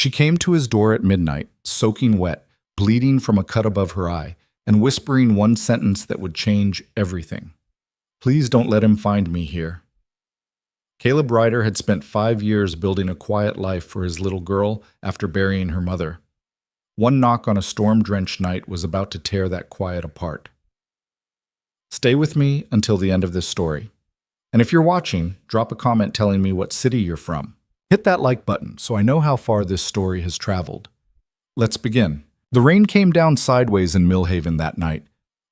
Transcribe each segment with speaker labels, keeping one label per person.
Speaker 1: She came to his door at midnight, soaking wet, bleeding from a cut above her eye, and whispering one sentence that would change everything. "Please don't let him find me here." Caleb Ryder had spent 5 years building a quiet life for his little girl after burying her mother. One knock on a storm-drenched night was about to tear that quiet apart. Stay with me until the end of this story. And if you're watching, drop a comment telling me what city you're from. Hit that like button so I know how far this story has traveled. Let's begin. The rain came down sideways in Millhaven that night,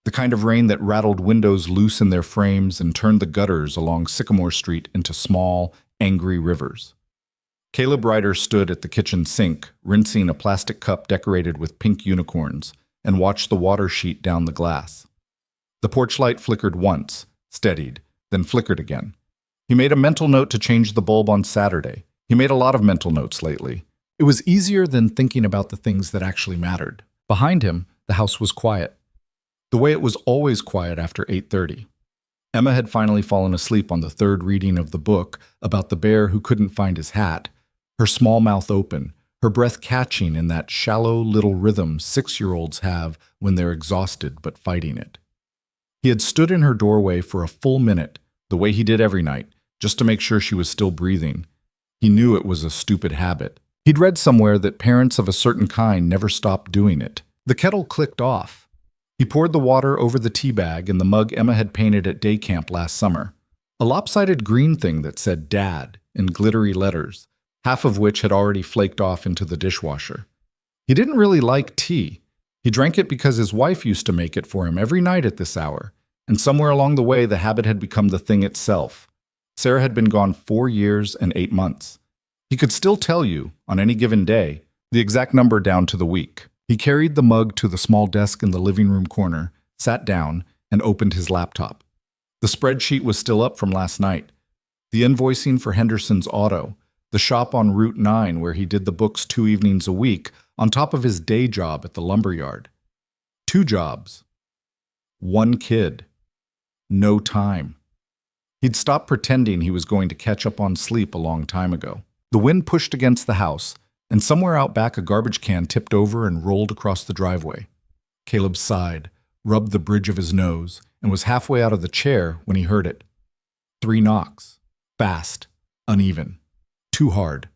Speaker 1: the kind of rain that rattled windows loose in their frames and turned the gutters along Sycamore Street into small, angry rivers. Caleb Ryder stood at the kitchen sink, rinsing a plastic cup decorated with pink unicorns, and watched the water sheet down the glass. The porch light flickered once, steadied, then flickered again. He made a mental note to change the bulb on Saturday. He made a lot of mental notes lately. It was easier than thinking about the things that actually mattered. Behind him, the house was quiet, the way it was always quiet after 8:30. Emma had finally fallen asleep on the third reading of the book about the bear who couldn't find his hat, her small mouth open, her breath catching in that shallow little rhythm 6-year-olds have when they're exhausted but fighting it. He had stood in her doorway for a full minute, the way he did every night, just to make sure she was still breathing. He knew it was a stupid habit. He'd read somewhere that parents of a certain kind never stopped doing it. The kettle clicked off. He poured the water over the tea bag in the mug Emma had painted at day camp last summer. A lopsided green thing that said Dad in glittery letters, half of which had already flaked off into the dishwasher. He didn't really like tea. He drank it because his wife used to make it for him every night at this hour, and somewhere along the way the habit had become the thing itself. Sarah had been gone 4 years and 8 months. He could still tell you, on any given day, the exact number down to the week. He carried the mug to the small desk in the living room corner, sat down, and opened his laptop. The spreadsheet was still up from last night. The invoicing for Henderson's Auto, the shop on Route 9 where he did the books 2 evenings a week, on top of his day job at the lumberyard. 2 jobs. 1 kid. No time. He'd stopped pretending he was going to catch up on sleep a long time ago. The wind pushed against the house, and somewhere out back a garbage can tipped over and rolled across the driveway. Caleb sighed, rubbed the bridge of his nose, and was halfway out of the chair when he heard it. 3 knocks. Fast. Uneven. Too hard.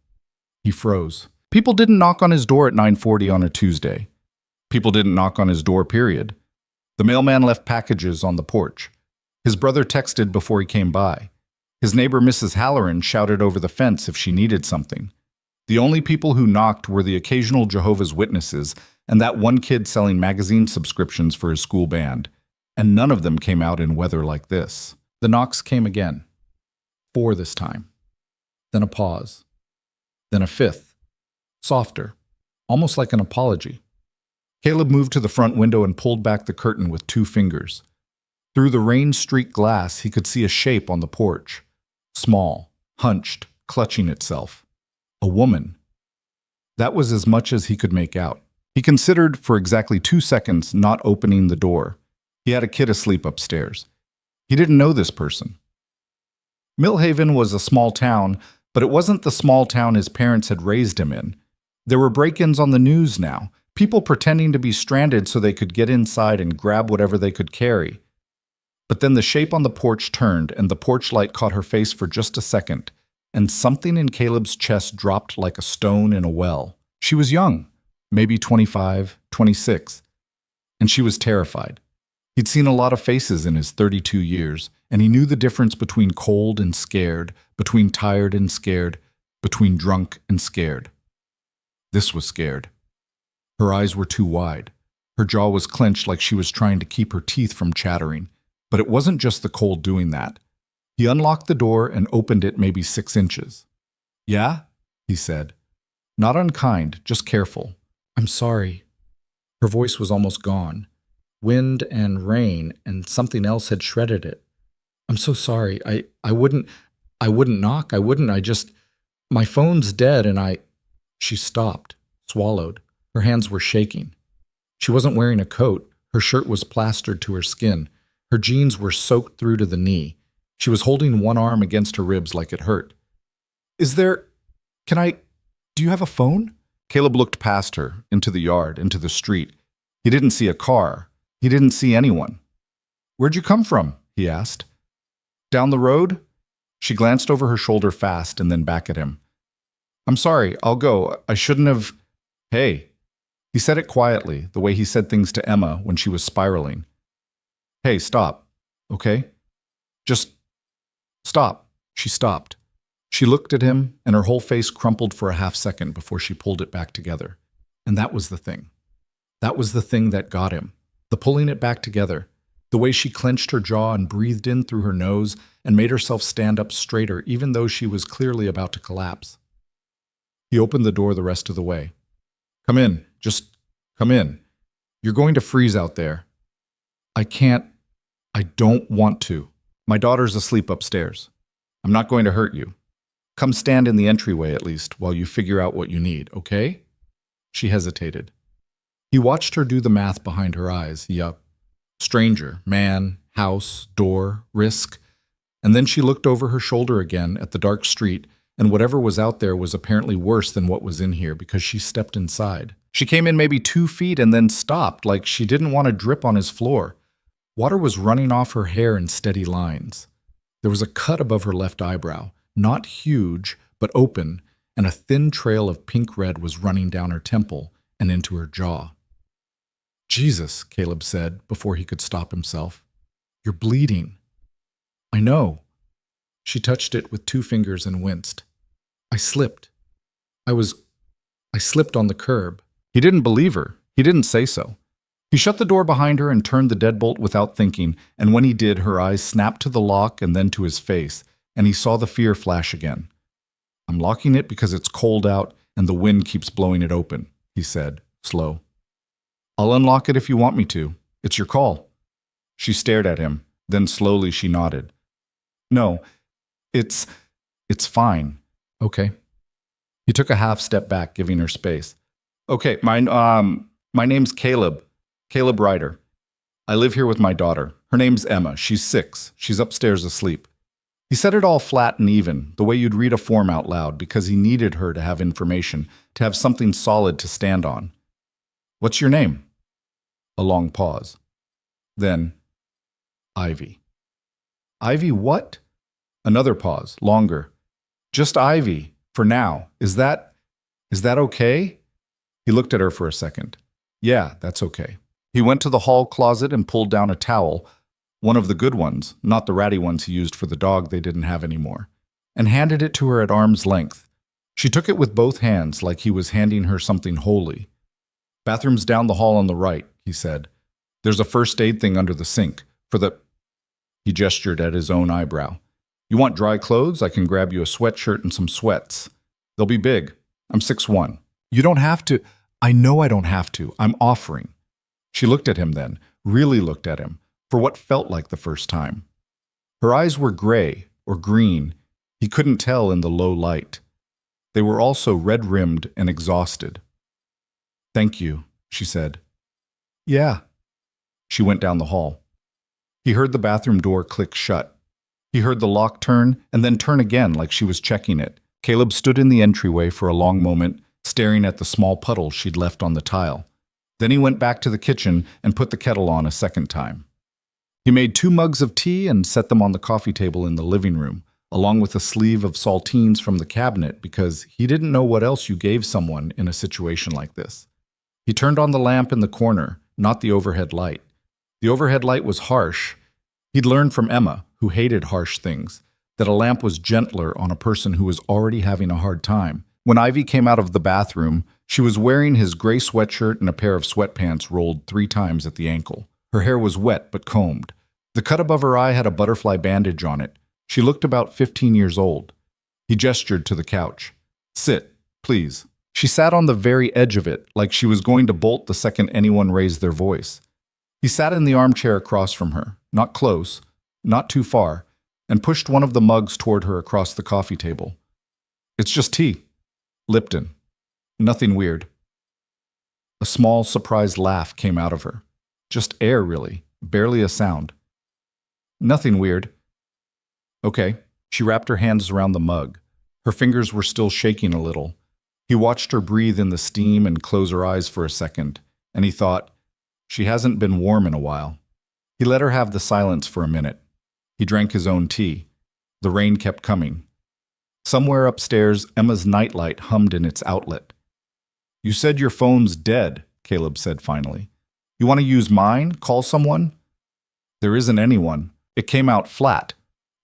Speaker 1: He froze. People didn't knock on his door at 9:40 on a Tuesday. People didn't knock on his door, period. The mailman left packages on the porch. His brother texted before he came by. His neighbor Mrs. Halloran shouted over the fence if she needed something. The only people who knocked were the occasional Jehovah's Witnesses and that one kid selling magazine subscriptions for his school band, and none of them came out in weather like this. The knocks came again. 4 this time. Then a pause. Then a 5th. Softer. Almost like an apology. Caleb moved to the front window and pulled back the curtain with 2 fingers. Through the rain-streaked glass, he could see a shape on the porch. Small, hunched, clutching itself. A woman. That was as much as he could make out. He considered for exactly 2 seconds not opening the door. He had a kid asleep upstairs. He didn't know this person. Millhaven was a small town, but it wasn't the small town his parents had raised him in. There were break-ins on the news now, people pretending to be stranded so they could get inside and grab whatever they could carry. But then the shape on the porch turned, and the porch light caught her face for just a second, and something in Caleb's chest dropped like a stone in a well. She was young, maybe 25, 26, and she was terrified. He'd seen a lot of faces in his 32 years, and he knew the difference between cold and scared, between tired and scared, between drunk and scared. This was scared. Her eyes were too wide. Her jaw was clenched like she was trying to keep her teeth from chattering. But it wasn't just the cold doing that. He unlocked the door and opened it maybe 6 inches. "Yeah?" he said. Not unkind, just careful. "I'm sorry." Her voice was almost gone. Wind and rain and something else had shredded it. "I'm so sorry. I wouldn't knock. My phone's dead and She stopped, swallowed. Her hands were shaking. She wasn't wearing a coat. Her shirt was plastered to her skin. Her jeans were soaked through to the knee. She was holding one arm against her ribs like it hurt. Do you have a phone?" Caleb looked past her, into the yard, into the street. He didn't see a car. He didn't see anyone. "Where'd you come from?" he asked. "Down the road?" She glanced over her shoulder fast and then back at him. "I'm sorry, I'll go. I shouldn't have—" "Hey." He said it quietly, the way he said things to Emma when she was spiraling. "Hey, stop, okay? Just stop." She stopped. She looked at him, and her whole face crumpled for a half-second before she pulled it back together. And that was the thing. That was the thing that got him. The pulling it back together. The way she clenched her jaw and breathed in through her nose and made herself stand up straighter even though she was clearly about to collapse. He opened the door the rest of the way. "Come in. Just come in. You're going to freeze out there." "I can't. I don't want to. My daughter's asleep upstairs. I'm not going to hurt you. Come stand in the entryway at least while you figure out what you need, okay?" She hesitated. He watched her do the math behind her eyes. Yup. Stranger, man, house, door, risk. And then she looked over her shoulder again at the dark street, and whatever was out there was apparently worse than what was in here because she stepped inside. She came in maybe 2 feet and then stopped, like she didn't want to drip on his floor. Water was running off her hair in steady lines. There was a cut above her left eyebrow, not huge, but open, and a thin trail of pink red was running down her temple and into her jaw. "Jesus," Caleb said before he could stop himself. "You're bleeding." "I know." She touched it with 2 fingers and winced. "I slipped. I slipped on the curb." He didn't believe her. He didn't say so. He shut the door behind her and turned the deadbolt without thinking, and when he did, her eyes snapped to the lock and then to his face, and he saw the fear flash again. "I'm locking it because it's cold out and the wind keeps blowing it open," he said, slow. "I'll unlock it if you want me to. It's your call." She stared at him, then slowly she nodded. "No, it's fine. Okay." He took a half step back, giving her space. "Okay, my name's Caleb. Caleb Ryder. I live here with my daughter. Her name's Emma. She's 6. She's upstairs asleep." He said it all flat and even, the way you'd read a form out loud, because he needed her to have information, to have something solid to stand on. "What's your name?" A long pause. Then, "Ivy." "Ivy what?" Another pause, longer. "Just Ivy, for now. Is that okay?" He looked at her for a second. "Yeah, that's okay." He went to the hall closet and pulled down a towel, one of the good ones, not the ratty ones he used for the dog they didn't have anymore, and handed it to her at arm's length. She took it with both hands like he was handing her something holy. "Bathroom's down the hall on the right," he said. "There's a first aid thing under the sink. For the—" He gestured at his own eyebrow. "You want dry clothes? I can grab you a sweatshirt and some sweats. They'll be big. I'm 6'1". "You don't have to." "I know I don't have to. I'm offering." She looked at him then, really looked at him, for what felt like the first time. Her eyes were gray or green. He couldn't tell in the low light. They were also red-rimmed and exhausted. "Thank you," she said. "Yeah." She went down the hall. He heard the bathroom door click shut. He heard the lock turn and then turn again like she was checking it. Caleb stood in the entryway for a long moment, staring at the small puddle she'd left on the tile. Then he went back to the kitchen and put the kettle on a second time. He made 2 mugs of tea and set them on the coffee table in the living room, along with a sleeve of saltines from the cabinet because he didn't know what else you gave someone in a situation like this. He turned on the lamp in the corner, not the overhead light. The overhead light was harsh. He'd learned from Emma, who hated harsh things, that a lamp was gentler on a person who was already having a hard time. When Ivy came out of the bathroom, she was wearing his gray sweatshirt and a pair of sweatpants rolled 3 times at the ankle. Her hair was wet but combed. The cut above her eye had a butterfly bandage on it. She looked about 15 years old. He gestured to the couch. "Sit, please." She sat on the very edge of it, like she was going to bolt the second anyone raised their voice. He sat in the armchair across from her, not close, not too far, and pushed one of the mugs toward her across the coffee table. "It's just tea. Lipton. Nothing weird." A small, surprised laugh came out of her. Just air, really. Barely a sound. "Nothing weird." "Okay." She wrapped her hands around the mug. Her fingers were still shaking a little. He watched her breathe in the steam and close her eyes for a second, and he thought, she hasn't been warm in a while. He let her have the silence for a minute. He drank his own tea. The rain kept coming. Somewhere upstairs, Emma's nightlight hummed in its outlet. You said your phone's dead, Caleb said finally. You want to use mine? Call someone? There isn't anyone. It came out flat,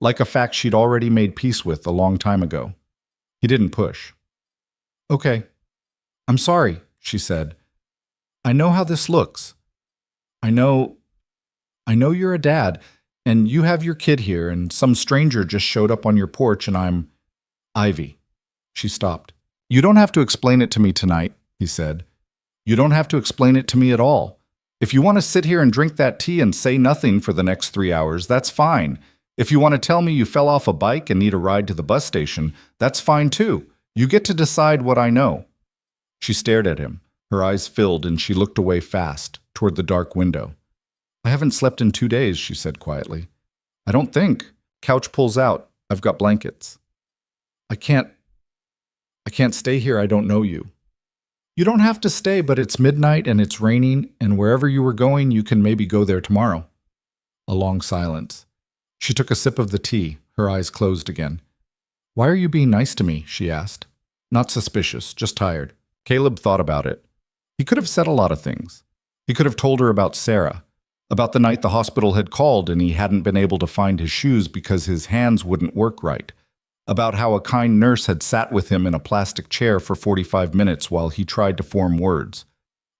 Speaker 1: like a fact she'd already made peace with a long time ago. He didn't push. Okay. I'm sorry, she said. I know how this looks. I know you're a dad, and you have your kid here, and some stranger just showed up on your porch, and I'm Ivy. She stopped. You don't have to explain it to me tonight, he said. You don't have to explain it to me at all. If you want to sit here and drink that tea and say nothing for the next 3 hours, that's fine. If you want to tell me you fell off a bike and need a ride to the bus station, that's fine too. You get to decide what I know. She stared at him. Her eyes filled and she looked away fast, toward the dark window. I haven't slept in 2 days, she said quietly. I don't think. Couch pulls out. I've got blankets. I can't stay here. I don't know you. You don't have to stay, but it's midnight and it's raining, and wherever you were going, you can maybe go there tomorrow. A long silence. She took a sip of the tea, her eyes closed again. Why are you being nice to me? She asked. Not suspicious, just tired. Caleb thought about it. He could have said a lot of things. He could have told her about Sarah, about the night the hospital had called and he hadn't been able to find his shoes because his hands wouldn't work right, about how a kind nurse had sat with him in a plastic chair for 45 minutes while he tried to form words,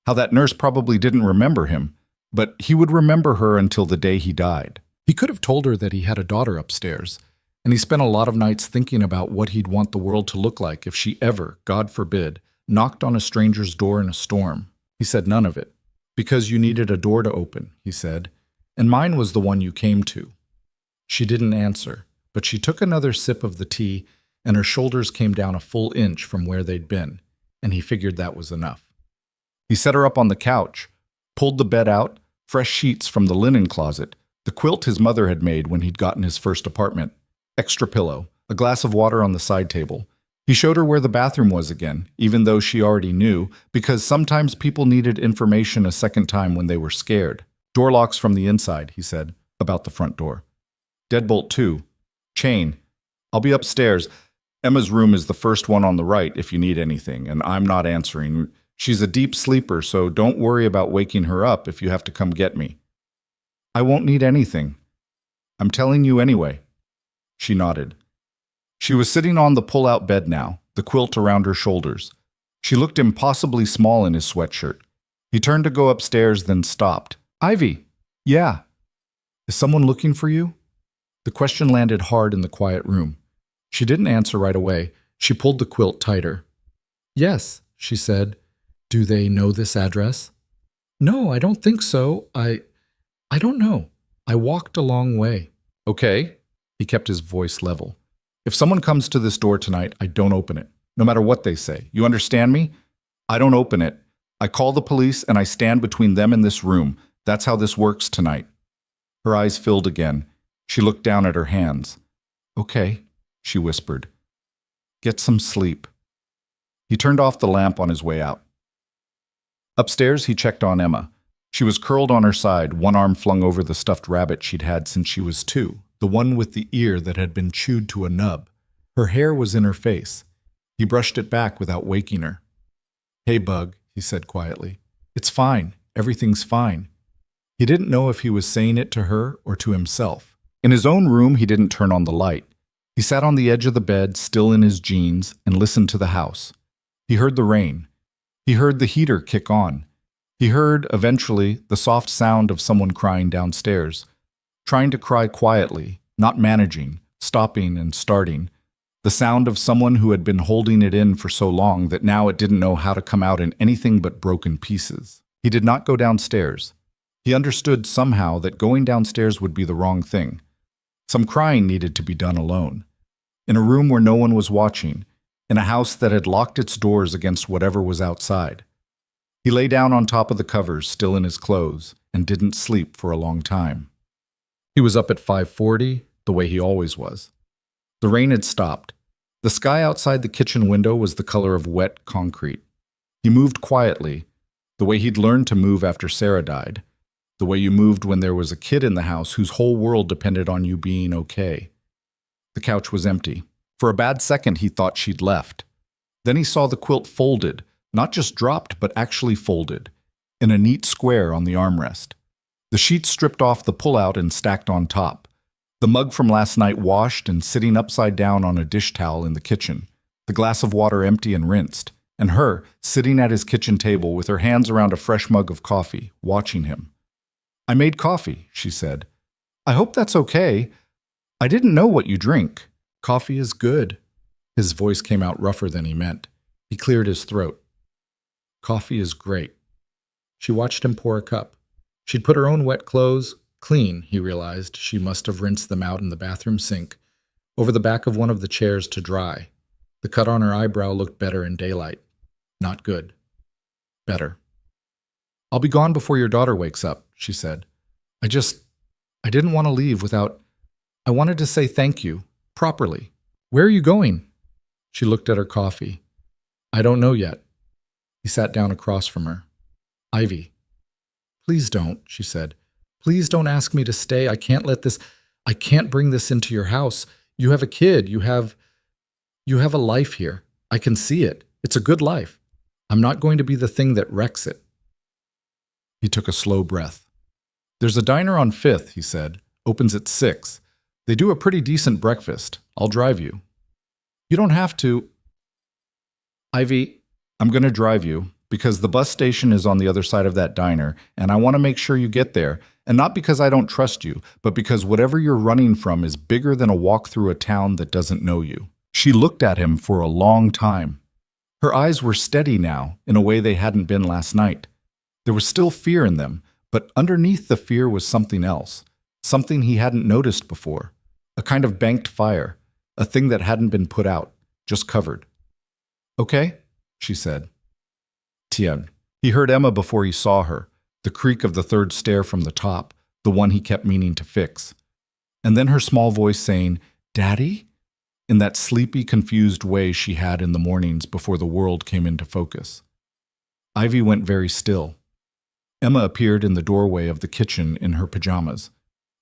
Speaker 1: how that nurse probably didn't remember him, but he would remember her until the day he died. He could have told her that he had a daughter upstairs, and he spent a lot of nights thinking about what he'd want the world to look like if she ever, God forbid, knocked on a stranger's door in a storm. He said none of it. Because you needed a door to open, he said, and mine was the one you came to. She didn't answer, but she took another sip of the tea, and her shoulders came down a full inch from where they'd been, and he figured that was enough. He set her up on the couch, pulled the bed out, fresh sheets from the linen closet, the quilt his mother had made when he'd gotten his first apartment, extra pillow, a glass of water on the side table. He showed her where the bathroom was again, even though she already knew, because sometimes people needed information a second time when they were scared. Door locks from the inside, he said, about the front door. Deadbolt 2. Chain. I'll be upstairs. Emma's room is the first one on the right if you need anything, and I'm not answering. She's a deep sleeper, so don't worry about waking her up if you have to come get me. I won't need anything. I'm telling you anyway. She nodded. She was sitting on the pull-out bed now, the quilt around her shoulders. She looked impossibly small in his sweatshirt. He turned to go upstairs, then stopped. Ivy. Yeah. Is someone looking for you? The question landed hard in the quiet room. She didn't answer right away. She pulled the quilt tighter. Yes, she said. Do they know this address? No, I don't think so. I don't know. I walked a long way. Okay. He kept his voice level. If someone comes to this door tonight, I don't open it, no matter what they say. You understand me? I don't open it. I call the police and I stand between them and this room. That's how this works tonight. Her eyes filled again. She looked down at her hands. Okay, she whispered. Get some sleep. He turned off the lamp on his way out. Upstairs, he checked on Emma. She was curled on her side, one arm flung over the stuffed rabbit she'd had since she was 2. The one with the ear that had been chewed to a nub. Her hair was in her face. He brushed it back without waking her. Hey, Bug, he said quietly. It's fine. Everything's fine. He didn't know if he was saying it to her or to himself. In his own room, he didn't turn on the light. He sat on the edge of the bed, still in his jeans, and listened to the house. He heard the rain. He heard the heater kick on. He heard, eventually, the soft sound of someone crying downstairs. Trying to cry quietly, not managing, stopping and starting. The sound of someone who had been holding it in for so long that now it didn't know how to come out in anything but broken pieces. He did not go downstairs. He understood somehow that going downstairs would be the wrong thing. Some crying needed to be done alone. In a room where no one was watching, in a house that had locked its doors against whatever was outside. He lay down on top of the covers, still in his clothes, and didn't sleep for a long time. He was up at 5:40, the way he always was. The rain had stopped. The sky outside the kitchen window was the color of wet concrete. He moved quietly, the way he'd learned to move after Sarah died, the way you moved when there was a kid in the house whose whole world depended on you being okay. The couch was empty. For a bad second, he thought she'd left. Then he saw the quilt folded, not just dropped, but actually folded, in a neat square on the armrest. The sheets stripped off the pullout and stacked on top. The mug from last night washed and sitting upside down on a dish towel in the kitchen. The glass of water empty and rinsed. And her, sitting at his kitchen table with her hands around a fresh mug of coffee, watching him. "I made coffee," she said. "I hope that's okay. I didn't know what you drink." "Coffee is good." His voice came out rougher than he meant. He cleared his throat. "Coffee is great." She watched him pour a cup. She'd put her own wet clothes, clean, he realized. She must have rinsed them out in the bathroom sink, over the back of one of the chairs to dry. The cut on her eyebrow looked better in daylight. Not good. Better. "I'll be gone before your daughter wakes up," she said. I didn't want to leave without... I wanted to say thank you, properly." "Where are you going?" She looked at her coffee. "I don't know yet." He sat down across from her. "Ivy." "Please don't," she said. "Please don't ask me to stay. I can't bring this into your house. You have a kid. You have a life here. I can see it. It's a good life. I'm not going to be the thing that wrecks it." He took a slow breath. "There's a diner on 5th, he said. Opens at 6. They do a pretty decent breakfast. I'll drive you." "You don't have to." "Ivy, I'm going to drive you because the bus station is on the other side of that diner, and I want to make sure you get there, and not because I don't trust you, but because whatever you're running from is bigger than a walk through a town that doesn't know you." She looked at him for a long time. Her eyes were steady now, in a way they hadn't been last night. There was still fear in them, but underneath the fear was something else, something he hadn't noticed before, a kind of banked fire, a thing that hadn't been put out, just covered. "Okay," she said. Tien. He heard Emma before he saw her, the creak of the third stair from the top, the one he kept meaning to fix. And then her small voice saying, "Daddy?" in that sleepy, confused way she had in the mornings before the world came into focus. Ivy went very still. Emma appeared in the doorway of the kitchen in her pajamas,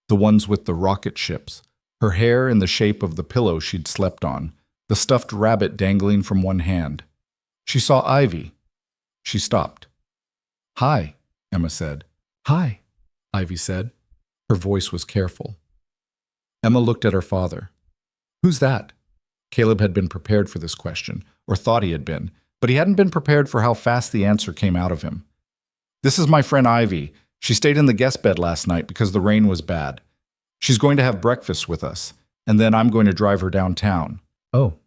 Speaker 1: the ones with the rocket ships, her hair in the shape of the pillow she'd slept on, the stuffed rabbit dangling from one hand. She saw Ivy. She stopped. "Hi," Emma said. "Hi," Ivy said. Her voice was careful. Emma looked at her father. "Who's that?" Caleb had been prepared for this question, or thought he had been, but he hadn't been prepared for how fast the answer came out of him. "This is my friend Ivy. She stayed in the guest bed last night because the rain was bad. She's going to have breakfast with us, and then I'm going to drive her downtown." "Oh."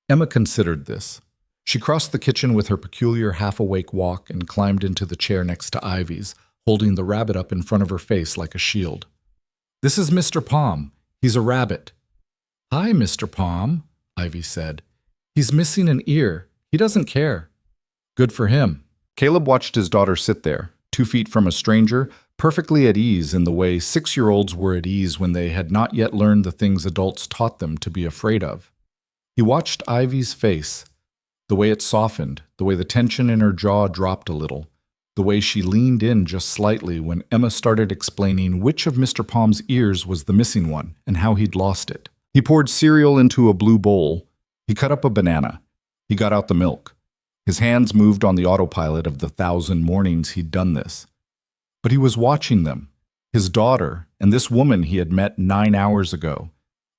Speaker 1: Emma considered this. She crossed the kitchen with her peculiar half-awake walk and climbed into the chair next to Ivy's, holding the rabbit up in front of her face like a shield. "This is Mr. Palm. He's a rabbit." "Hi, Mr. Palm," Ivy said. "He's missing an ear. He doesn't care." "Good for him." Caleb watched his daughter sit there, 2 feet from a stranger, perfectly at ease in the way 6-year-olds were at ease when they had not yet learned the things adults taught them to be afraid of. He watched Ivy's face, the way it softened, the way the tension in her jaw dropped a little, the way she leaned in just slightly when Emma started explaining which of Mr. Palm's ears was the missing one and how he'd lost it. He poured cereal into a blue bowl. He cut up a banana. He got out the milk. His hands moved on the autopilot of the 1,000 mornings he'd done this. But he was watching them, his daughter, and this woman he had met 9 hours ago.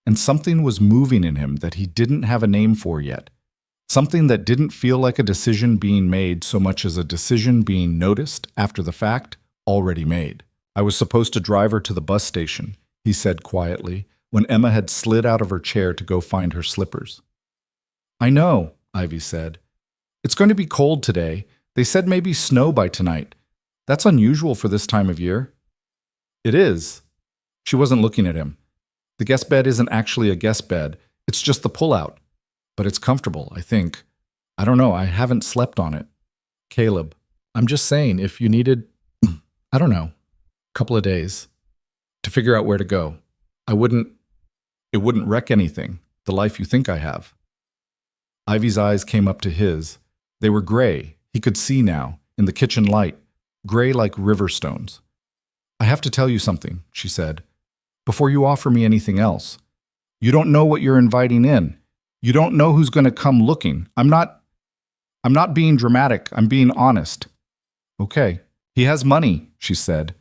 Speaker 1: And something was moving in him that he didn't have a name for yet. Something that didn't feel like a decision being made so much as a decision being noticed after the fact, already made. "I was supposed to drive her to the bus station," he said quietly, when Emma had slid out of her chair to go find her slippers. "I know," Ivy said. "It's going to be cold today. They said maybe snow by tonight. That's unusual for this time of year." "It is." She wasn't looking at him. "The guest bed isn't actually a guest bed. It's just the pullout. But it's comfortable, I think. I don't know, I haven't slept on it." "Caleb, I'm just saying, if you needed, I don't know, a couple of days to figure out where to go, it wouldn't wreck anything, the life you think I have." Ivy's eyes came up to his. They were gray. He could see now, in the kitchen light, gray like river stones. I have to tell you something, she said, before you offer me anything else. You don't know what you're inviting in. You don't know who's going to come looking. I'm not being dramatic. I'm being honest. Okay. He has money, she said.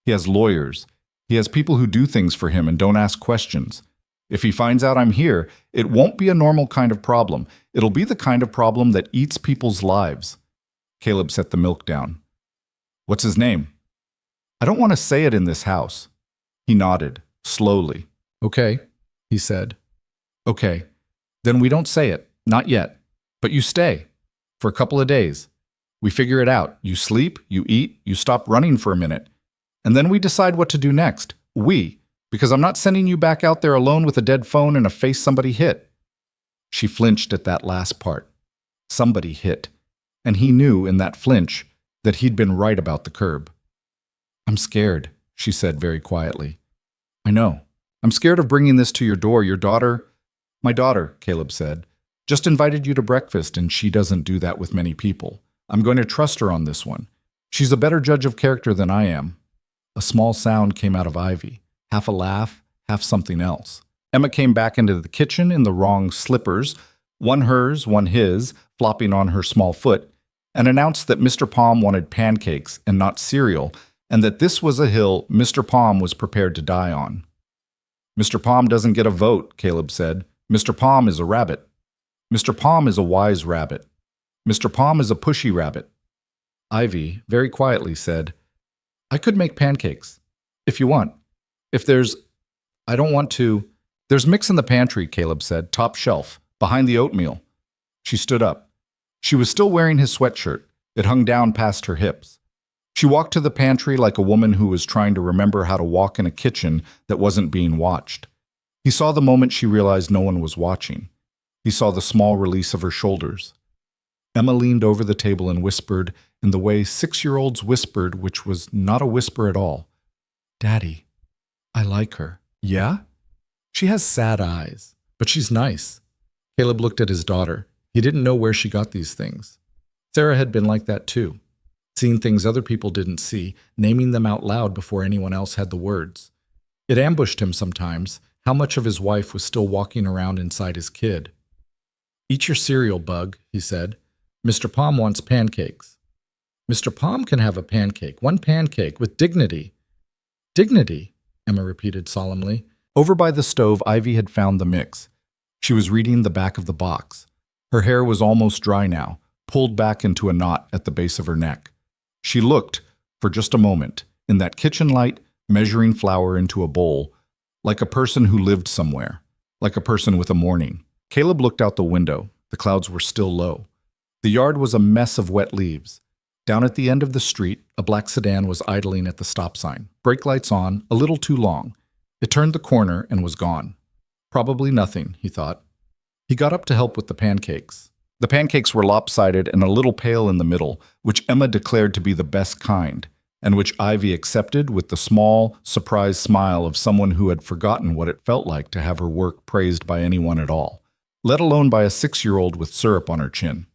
Speaker 1: He has lawyers. He has people who do things for him and don't ask questions. If he finds out I'm here, it won't be a normal kind of problem. It'll be the kind of problem that eats people's lives. Caleb set the milk down. What's his name? I don't want to say it in this house. He nodded, slowly. Okay, he said. Okay, then we don't say it. Not yet. But you stay. For a couple of days. We figure it out. You sleep, you eat, you stop running for a minute. And then we decide what to do next. Because I'm not sending you back out there alone with a dead phone and a face somebody hit. She flinched at that last part. Somebody hit. And he knew in that flinch that he'd been right about the curb. I'm scared, she said very quietly. I know. I'm scared of bringing this to your door. Your daughter... My daughter, Caleb said, just invited you to breakfast and she doesn't do that with many people. I'm going to trust her on this one. She's a better judge of character than I am. A small sound came out of Ivy. Half a laugh, half something else. Emma came back into the kitchen in the wrong slippers, one hers, one his, flopping on her small foot, and announced that Mr. Palm wanted pancakes and not cereal, and that this was a hill Mr. Palm was prepared to die on. Mr. Palm doesn't get a vote, Caleb said. Mr. Palm is a rabbit. Mr. Palm is a wise rabbit. Mr. Palm is a pushy rabbit. Ivy, very quietly, said, I could make pancakes, if you want. If there's... I don't want to... There's mix in the pantry, Caleb said, top shelf, behind the oatmeal. She stood up. She was still wearing his sweatshirt. It hung down past her hips. She walked to the pantry like a woman who was trying to remember how to walk in a kitchen that wasn't being watched. He saw the moment she realized no one was watching. He saw the small release of her shoulders. Emma leaned over the table and whispered in the way 6-year-olds whispered, which was not a whisper at all. Daddy, I like her. Yeah? She has sad eyes, but she's nice. Caleb looked at his daughter. He didn't know where she got these things. Sarah had been like that too, seeing things other people didn't see, naming them out loud before anyone else had the words. It ambushed him sometimes, how much of his wife was still walking around inside his kid. Eat your cereal, Bug, he said. Mr. Palm wants pancakes. Mr. Palm can have a pancake, one pancake, with dignity. Dignity, Emma repeated solemnly. Over by the stove, Ivy had found the mix. She was reading the back of the box. Her hair was almost dry now, pulled back into a knot at the base of her neck. She looked, for just a moment, in that kitchen light, measuring flour into a bowl, like a person who lived somewhere, like a person with a morning. Caleb looked out the window. The clouds were still low. The yard was a mess of wet leaves. Down at the end of the street, a black sedan was idling at the stop sign, brake lights on, a little too long. It turned the corner and was gone. Probably nothing, he thought. He got up to help with the pancakes. The pancakes were lopsided and a little pale in the middle, which Emma declared to be the best kind, and which Ivy accepted with the small, surprised smile of someone who had forgotten what it felt like to have her work praised by anyone at all, let alone by a 6-year-old with syrup on her chin.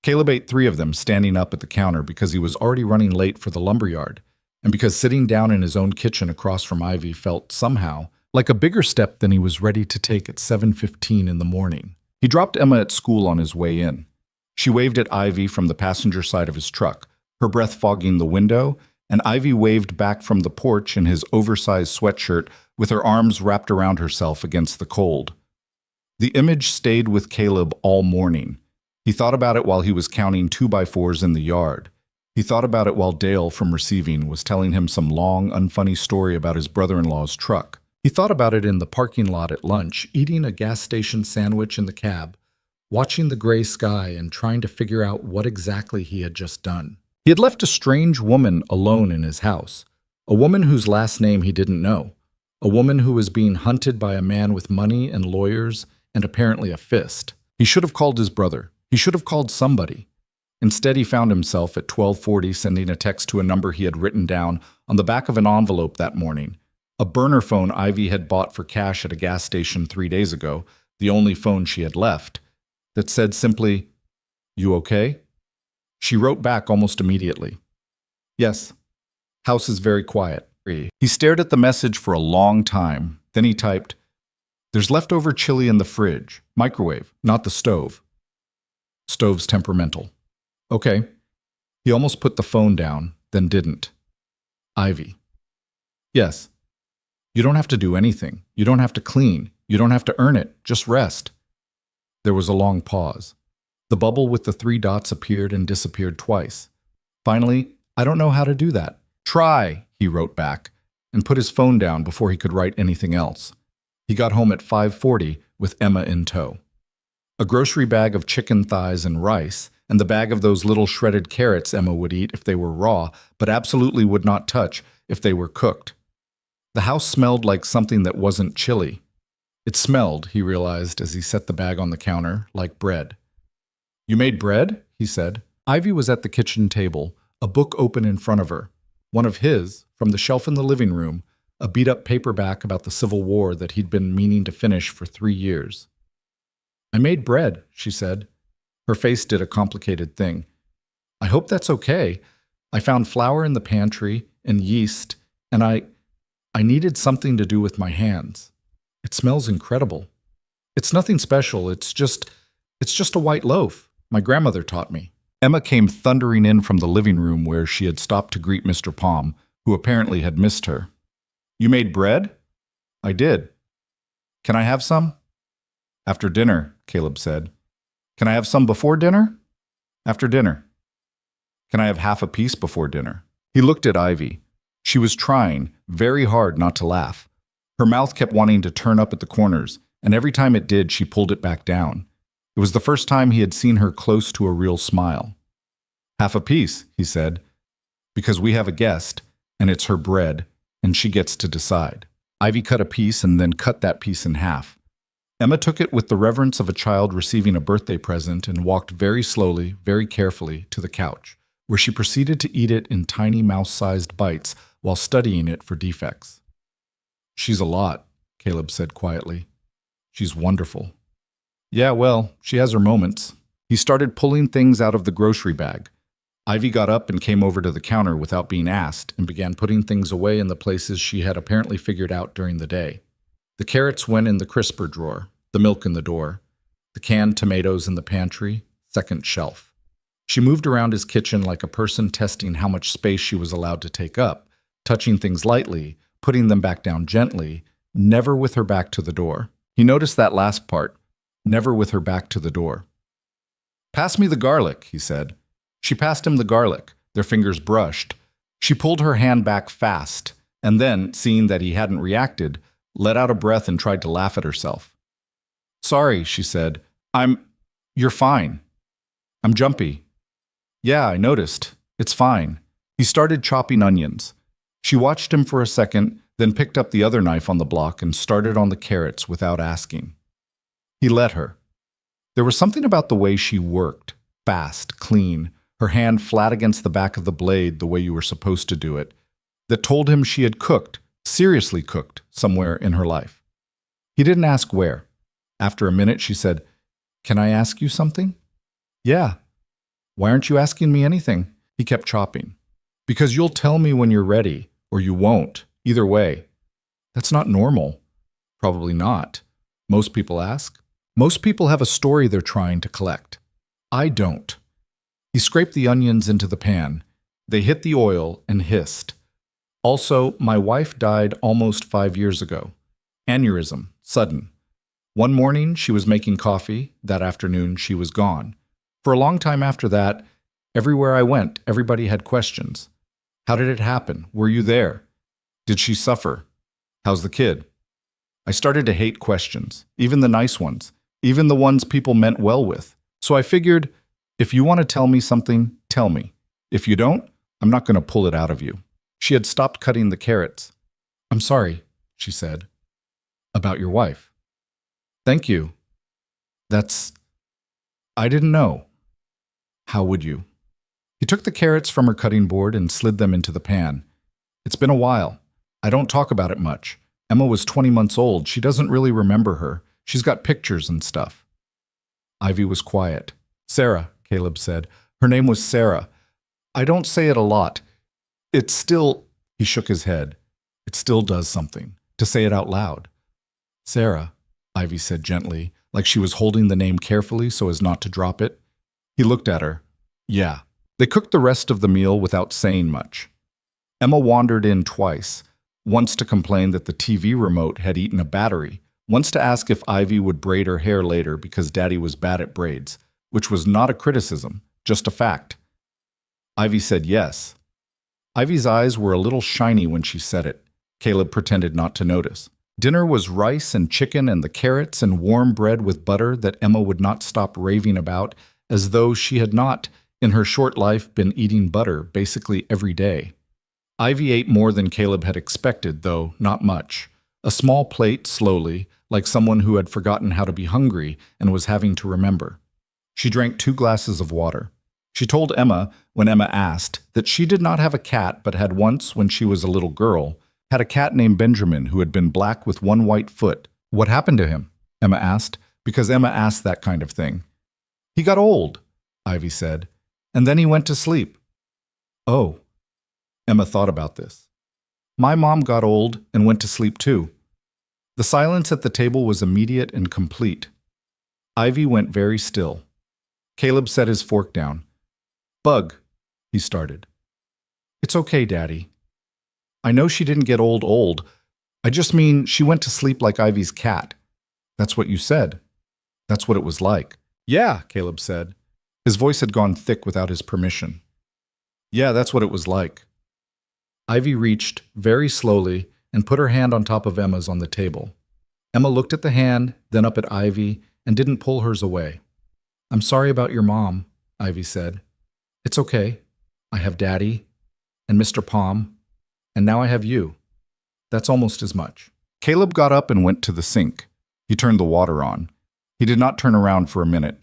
Speaker 1: Caleb ate 3 of them standing up at the counter because he was already running late for the lumberyard, and because sitting down in his own kitchen across from Ivy felt, somehow, like a bigger step than he was ready to take at 7:15 in the morning. He dropped Emma at school on his way in. She waved at Ivy from the passenger side of his truck, her breath fogging the window, and Ivy waved back from the porch in his oversized sweatshirt with her arms wrapped around herself against the cold. The image stayed with Caleb all morning. He thought about it while he was counting 2x4s in the yard. He thought about it while Dale, from receiving, was telling him some long, unfunny story about his brother-in-law's truck. He thought about it in the parking lot at lunch, eating a gas station sandwich in the cab, watching the gray sky and trying to figure out what exactly he had just done. He had left a strange woman alone in his house, a woman whose last name he didn't know, a woman who was being hunted by a man with money and lawyers and apparently a fist. He should have called his brother. He should have called somebody. Instead, he found himself at 12:40 sending a text to a number he had written down on the back of an envelope that morning, a burner phone Ivy had bought for cash at a gas station 3 days ago, the only phone she had left. that said simply, "You okay?" She wrote back almost immediately, "Yes. House is very quiet." He stared at the message for a long time. Then he typed, "There's leftover chili in the fridge. Microwave, not the stove." Stove's temperamental. Okay. He almost put the phone down, then didn't. Ivy. Yes. You don't have to do anything. You don't have to clean. You don't have to earn it. Just rest. There was a long pause. The bubble with the 3 dots appeared and disappeared twice. Finally, "I don't know how to do that." "Try," he wrote back, and put his phone down before he could write anything else. He got home at 5:40 with Emma in tow. A grocery bag of chicken thighs and rice, and the bag of those little shredded carrots Emma would eat if they were raw, but absolutely would not touch if they were cooked. The house smelled like something that wasn't chili. It smelled, he realized as he set the bag on the counter, like bread. "You made bread?" he said. Ivy was at the kitchen table, a book open in front of her. One of his, from the shelf in the living room, a beat-up paperback about the Civil War that he'd been meaning to finish for 3 years. "I made bread," she said. Her face did a complicated thing. "I hope that's okay. I found flour in the pantry and yeast, and I needed something to do with my hands. It smells incredible. It's nothing special. It's just a white loaf. My grandmother taught me." Emma came thundering in from the living room where she had stopped to greet Mr. Palm, who apparently had missed her. "You made bread?" "I did." "Can I have some?" "After dinner," Caleb said. "Can I have some before dinner?" "After dinner." "Can I have half a piece before dinner?" He looked at Ivy. She was trying very hard not to laugh. Her mouth kept wanting to turn up at the corners, and every time it did, she pulled it back down. It was the first time he had seen her close to a real smile. "Half a piece," he said, "because we have a guest, and it's her bread, and she gets to decide." Ivy cut a piece and then cut that piece in half. Emma took it with the reverence of a child receiving a birthday present and walked very slowly, very carefully, to the couch, where she proceeded to eat it in tiny mouse-sized bites while studying it for defects. "She's a lot," Caleb said quietly. "She's wonderful." "Yeah, well, she has her moments." He started pulling things out of the grocery bag. Ivy got up and came over to the counter without being asked and began putting things away in the places she had apparently figured out during the day. The carrots went in the crisper drawer, the milk in the door, the canned tomatoes in the pantry, second shelf. She moved around his kitchen like a person testing how much space she was allowed to take up, touching things lightly, putting them back down gently, never with her back to the door. He noticed that last part, never with her back to the door. "Pass me the garlic," he said. She passed him the garlic. Their fingers brushed. She pulled her hand back fast, and then, seeing that he hadn't reacted, let out a breath and tried to laugh at herself. "Sorry," she said. You're fine. I'm jumpy." "Yeah, I noticed. It's fine." He started chopping onions. She watched him for a second, then picked up the other knife on the block and started on the carrots without asking. He let her. There was something about the way she worked, fast, clean, her hand flat against the back of the blade the way you were supposed to do it, that told him she had cooked, seriously cooked, somewhere in her life. He didn't ask where. After a minute, she said, "Can I ask you something?" "Yeah." "Why aren't you asking me anything?" He kept chopping. "Because you'll tell me when you're ready, or you won't. Either way." "That's not normal." "Probably not. Most people ask. Most people have a story they're trying to collect. I don't." He scraped the onions into the pan. They hit the oil and hissed. "Also, my wife died almost 5 years ago. Aneurysm, sudden. One morning, she was making coffee. That afternoon, she was gone. For a long time after that, everywhere I went, everybody had questions. How did it happen? Were you there? Did she suffer? How's the kid?" I started to hate questions, even the nice ones, even the ones people meant well with. So I figured, if you want to tell me something, tell me. If you don't, I'm not going to pull it out of you. She had stopped cutting the carrots. "I'm sorry," she said. "About your wife." "Thank you. I didn't know." "How would you?" He took the carrots from her cutting board and slid them into the pan. "It's been a while. I don't talk about it much. Emma was 20 months old. She doesn't really remember her. She's got pictures and stuff." Ivy was quiet. Sarah, Caleb said. Her name was Sarah. I don't say it a lot. It's still, he shook his head. It still does something, to say it out loud. Sarah, Ivy said gently, like she was holding the name carefully so as not to drop it. He looked at her. Yeah. They cooked the rest of the meal without saying much. Emma wandered in twice, once to complain that the TV remote had eaten a battery, once to ask if Ivy would braid her hair later because Daddy was bad at braids, which was not a criticism, just a fact. Ivy said yes. Ivy's eyes were a little shiny when she said it. Caleb pretended not to notice. Dinner was rice and chicken and the carrots and warm bread with butter that Emma would not stop raving about, as though she had not, in her short life, been eating butter basically every day. Ivy ate more than Caleb had expected, though not much. A small plate, slowly, like someone who had forgotten how to be hungry and was having to remember. She drank 2 glasses of water. She told Emma, when Emma asked, that she did not have a cat but had once, when she was a little girl, had a cat named Benjamin who had been black with 1 white foot. What happened to him? Emma asked, because Emma asked that kind of thing. He got old, Ivy said, and then he went to sleep. Oh. Emma thought about this. My mom got old and went to sleep too. The silence at the table was immediate and complete. Ivy went very still. Caleb set his fork down. Bug, he started. It's okay, Daddy. I know she didn't get old. I just mean she went to sleep like Ivy's cat. That's what you said. That's what it was like. Yeah, Caleb said. His voice had gone thick without his permission. Yeah, that's what it was like. Ivy reached, very slowly, and put her hand on top of Emma's on the table. Emma looked at the hand, then up at Ivy, and didn't pull hers away. I'm sorry about your mom, Ivy said. It's okay. I have Daddy, and Mr. Palm, and now I have you. That's almost as much. Caleb got up and went to the sink. He turned the water on. He did not turn around for a minute.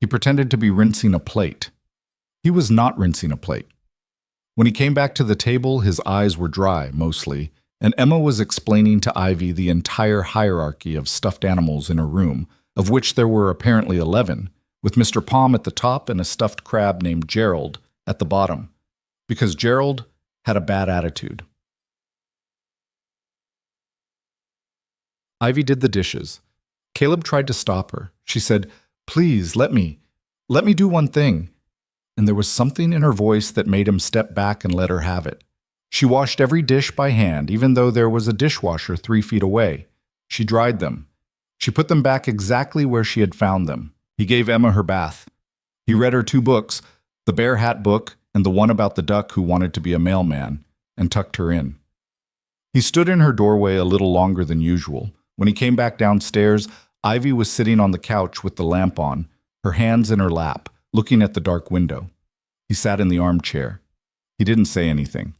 Speaker 1: He pretended to be rinsing a plate. He was not rinsing a plate. When he came back to the table, his eyes were dry, mostly, and Emma was explaining to Ivy the entire hierarchy of stuffed animals in her room, of which there were apparently 11, with Mr. Palm at the top and a stuffed crab named Gerald at the bottom, because Gerald had a bad attitude. Ivy did the dishes. Caleb tried to stop her. She said, Please, let me do one thing. And there was something in her voice that made him step back and let her have it. She washed every dish by hand, even though there was a dishwasher 3 feet away. She dried them. She put them back exactly where she had found them. He gave Emma her bath. He read her 2 books, the Bear Hat book and the one about the duck who wanted to be a mailman, and tucked her in. He stood in her doorway a little longer than usual. When he came back downstairs, Ivy was sitting on the couch with the lamp on, her hands in her lap, looking at the dark window. He sat in the armchair. He didn't say anything.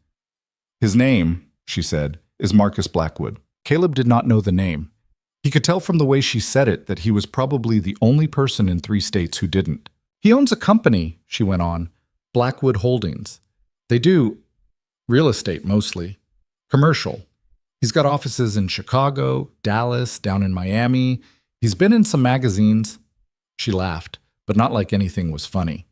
Speaker 1: His name, she said, is Marcus Blackwood. Caleb did not know the name. He could tell from the way she said it that he was probably the only person in 3 states who didn't. He owns a company, she went on, Blackwood Holdings. They do real estate mostly, commercial. He's got offices in Chicago, Dallas, down in Miami. He's been in some magazines. She laughed, but not like anything was funny.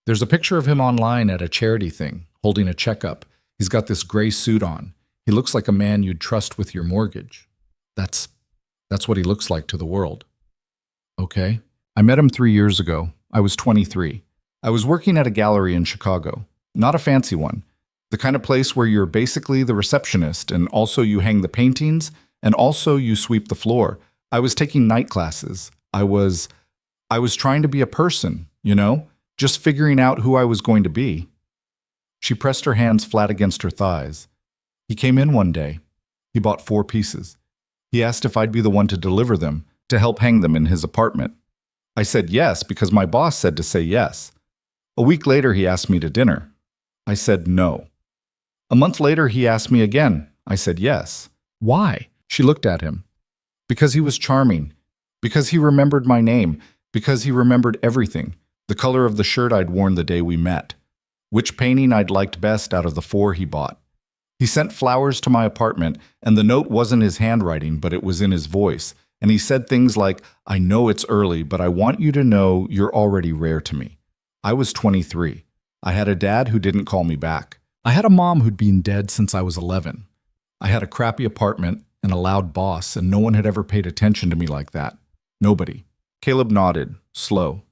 Speaker 1: There's a picture of him online at a charity thing, holding a checkup. He's got this gray suit on. He looks like a man you'd trust with your mortgage. That's what he looks like to the world. Okay. I met him 3 years ago. I was 23. I was working at a gallery in Chicago. Not a fancy one. The kind of place where you're basically the receptionist and also you hang the paintings and also you sweep the floor. I was taking night classes. I was trying to be a person, just figuring out who I was going to be. She pressed her hands flat against her thighs. He came in one day. He bought 4 pieces. He asked if I'd be the one to deliver them, to help hang them in his apartment. I said yes because my boss said to say yes. A week later, he asked me to dinner. I said no. A month later, he asked me again. I said yes. Why? She looked at him. Because he was charming. Because he remembered my name. Because he remembered everything. The color of the shirt I'd worn the day we met. Which painting I'd liked best out of the 4 he bought. He sent flowers to my apartment, and the note wasn't his handwriting, but it was in his voice, And he said things like, I know it's early, but I want you to know you're already rare to me. I was 23. I had a dad who didn't call me back. I had a mom who'd been dead since I was 11. I had a crappy apartment and a loud boss, and no one had ever paid attention to me like that. Nobody. Caleb nodded, slow.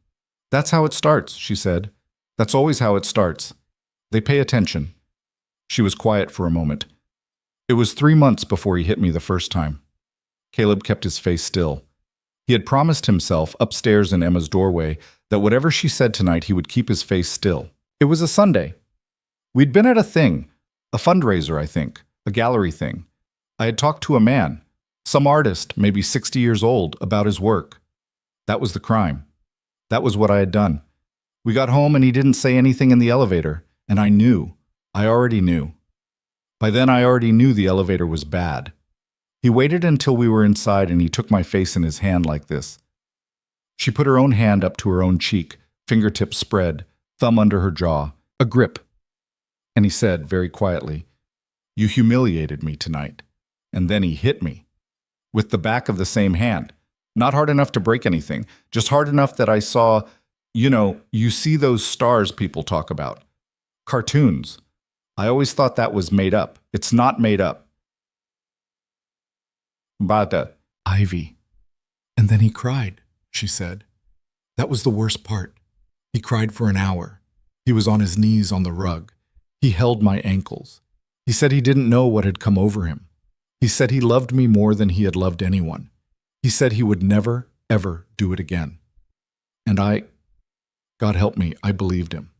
Speaker 1: That's how it starts, she said. That's always how it starts. They pay attention. She was quiet for a moment. It was 3 months before he hit me the first time. Caleb kept his face still. He had promised himself upstairs in Emma's doorway that whatever she said tonight, he would keep his face still. It was a Sunday. We'd been at a thing, a fundraiser, I think, a gallery thing. I had talked to a man, some artist, maybe 60 years old, about his work. That was the crime. That was what I had done. We got home and he didn't say anything in the elevator, and I knew. I already knew. By then I already knew the elevator was bad. He waited until we were inside and he took my face in his hand like this. She put her own hand up to her own cheek, fingertips spread, thumb under her jaw, a grip. And he said very quietly, You humiliated me tonight. And then he hit me. With the back of the same hand. Not hard enough to break anything, just hard enough that I saw, you see those stars people talk about. Cartoons. I always thought that was made up. It's not made up. Bada. Ivy. And then he cried, she said. That was the worst part. He cried for an hour. He was on his knees on the rug. He held my ankles. He said he didn't know what had come over him. He said he loved me more than he had loved anyone. He said he would never, ever do it again. And God help me, I believed him.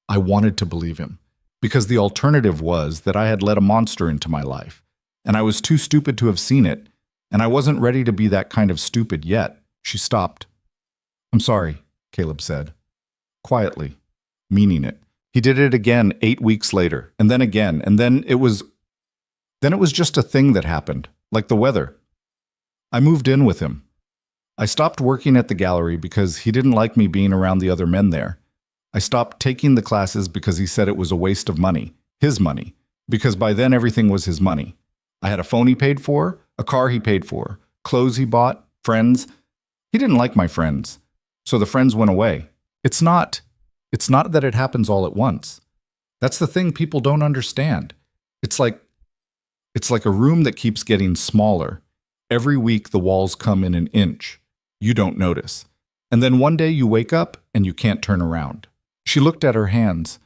Speaker 1: I wanted to believe him. Because the alternative was that I had let a monster into my life. And I was too stupid to have seen it. And I wasn't ready to be that kind of stupid yet. She stopped. I'm sorry, Caleb said. Quietly, meaning it. He did it again 8 weeks later, and then again, and then it was just a thing that happened, like the weather. I moved in with him. I stopped working at the gallery because he didn't like me being around the other men there. I stopped taking the classes because he said it was a waste of money, his money, because by then everything was his money. I had a phone he paid for, a car he paid for, clothes he bought, friends. He didn't like my friends, so the friends went away. It's not that it happens all at once. That's the thing people don't understand. It's like a room that keeps getting smaller. Every week the walls come in an inch. You don't notice. And then one day you wake up and you can't turn around. She looked at her hands.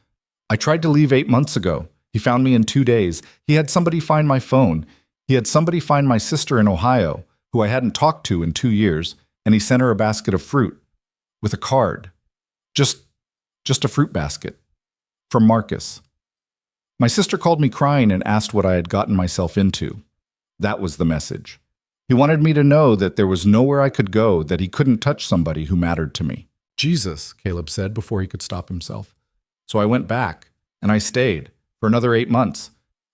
Speaker 1: I tried to leave 8 months ago. He found me in 2 days. He had somebody find my phone. He had somebody find my sister in Ohio, who I hadn't talked to in 2 years, and he sent her a basket of fruit with a card. Just a fruit basket. From Marcus. My sister called me crying and asked what I had gotten myself into. That was the message. He wanted me to know that there was nowhere I could go, that he couldn't touch somebody who mattered to me. Jesus, Caleb said before he could stop himself. So I went back, and I stayed for another 8 months.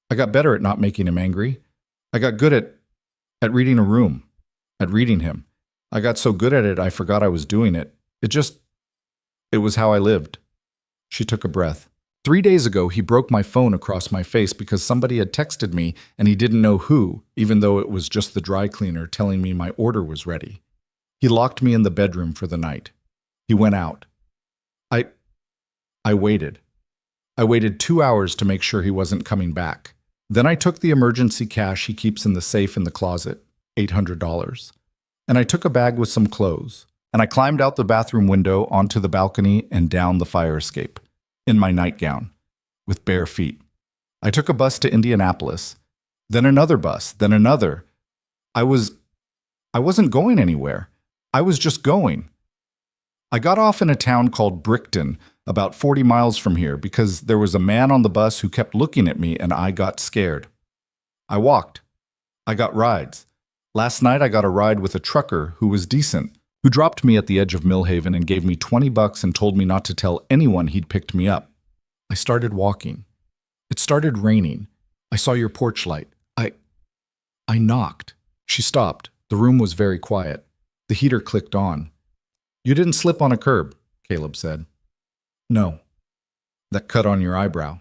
Speaker 1: I got better at not making him angry. I got good at reading a room, at reading him. I got so good at it I forgot I was doing it. It was how I lived. She took a breath. 3 days ago, he broke my phone across my face because somebody had texted me and he didn't know who, even though it was just the dry cleaner telling me my order was ready. He locked me in the bedroom for the night. He went out. I waited. I waited 2 hours to make sure he wasn't coming back. Then I took the emergency cash he keeps in the safe in the closet, $800. And I took a bag with some clothes. And I climbed out the bathroom window onto the balcony and down the fire escape, in my nightgown, with bare feet. I took a bus to Indianapolis, then another bus, then another. I wasn't going anywhere. I was just going. I got off in a town called Brickton, about 40 miles from here, because there was a man on the bus who kept looking at me and I got scared. I walked. I got rides. Last night I got a ride with a trucker who was decent, who dropped me at the edge of Millhaven and gave me $20 and told me not to tell anyone he'd picked me up. I started walking. It started raining. I saw your porch light. I knocked. She stopped. The room was very quiet. The heater clicked on. You didn't slip on a curb, Caleb said. No. That cut on your eyebrow.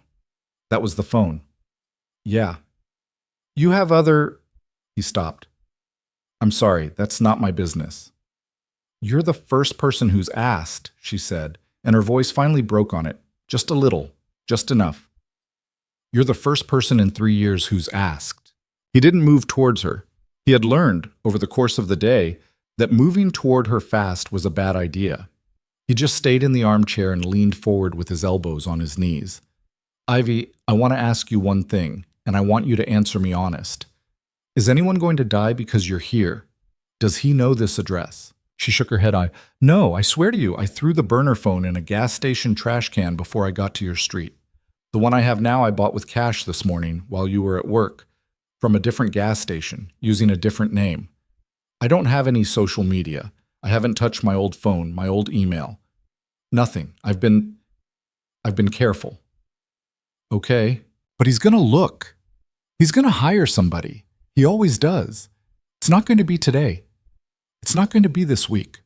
Speaker 1: That was the phone. Yeah. You have other... He stopped. I'm sorry, that's not my business. You're the first person who's asked, she said, and her voice finally broke on it. Just a little, just enough. You're the first person in 3 years who's asked. He didn't move towards her. He had learned, over the course of the day, that moving toward her fast was a bad idea. He just stayed in the armchair and leaned forward with his elbows on his knees. Ivy, I want to ask you one thing, and I want you to answer me honest. Is anyone going to die because you're here? Does he know this address? She shook her head. No, I swear to you, I threw the burner phone in a gas station trash can before I got to your street. The one I have now I bought with cash this morning while you were at work, from a different gas station, using a different name. I don't have any social media. I haven't touched my old phone, my old email. Nothing. I've been careful. Okay, but he's gonna look. He's gonna hire somebody. He always does. It's not going to be today. It's not going to be this week.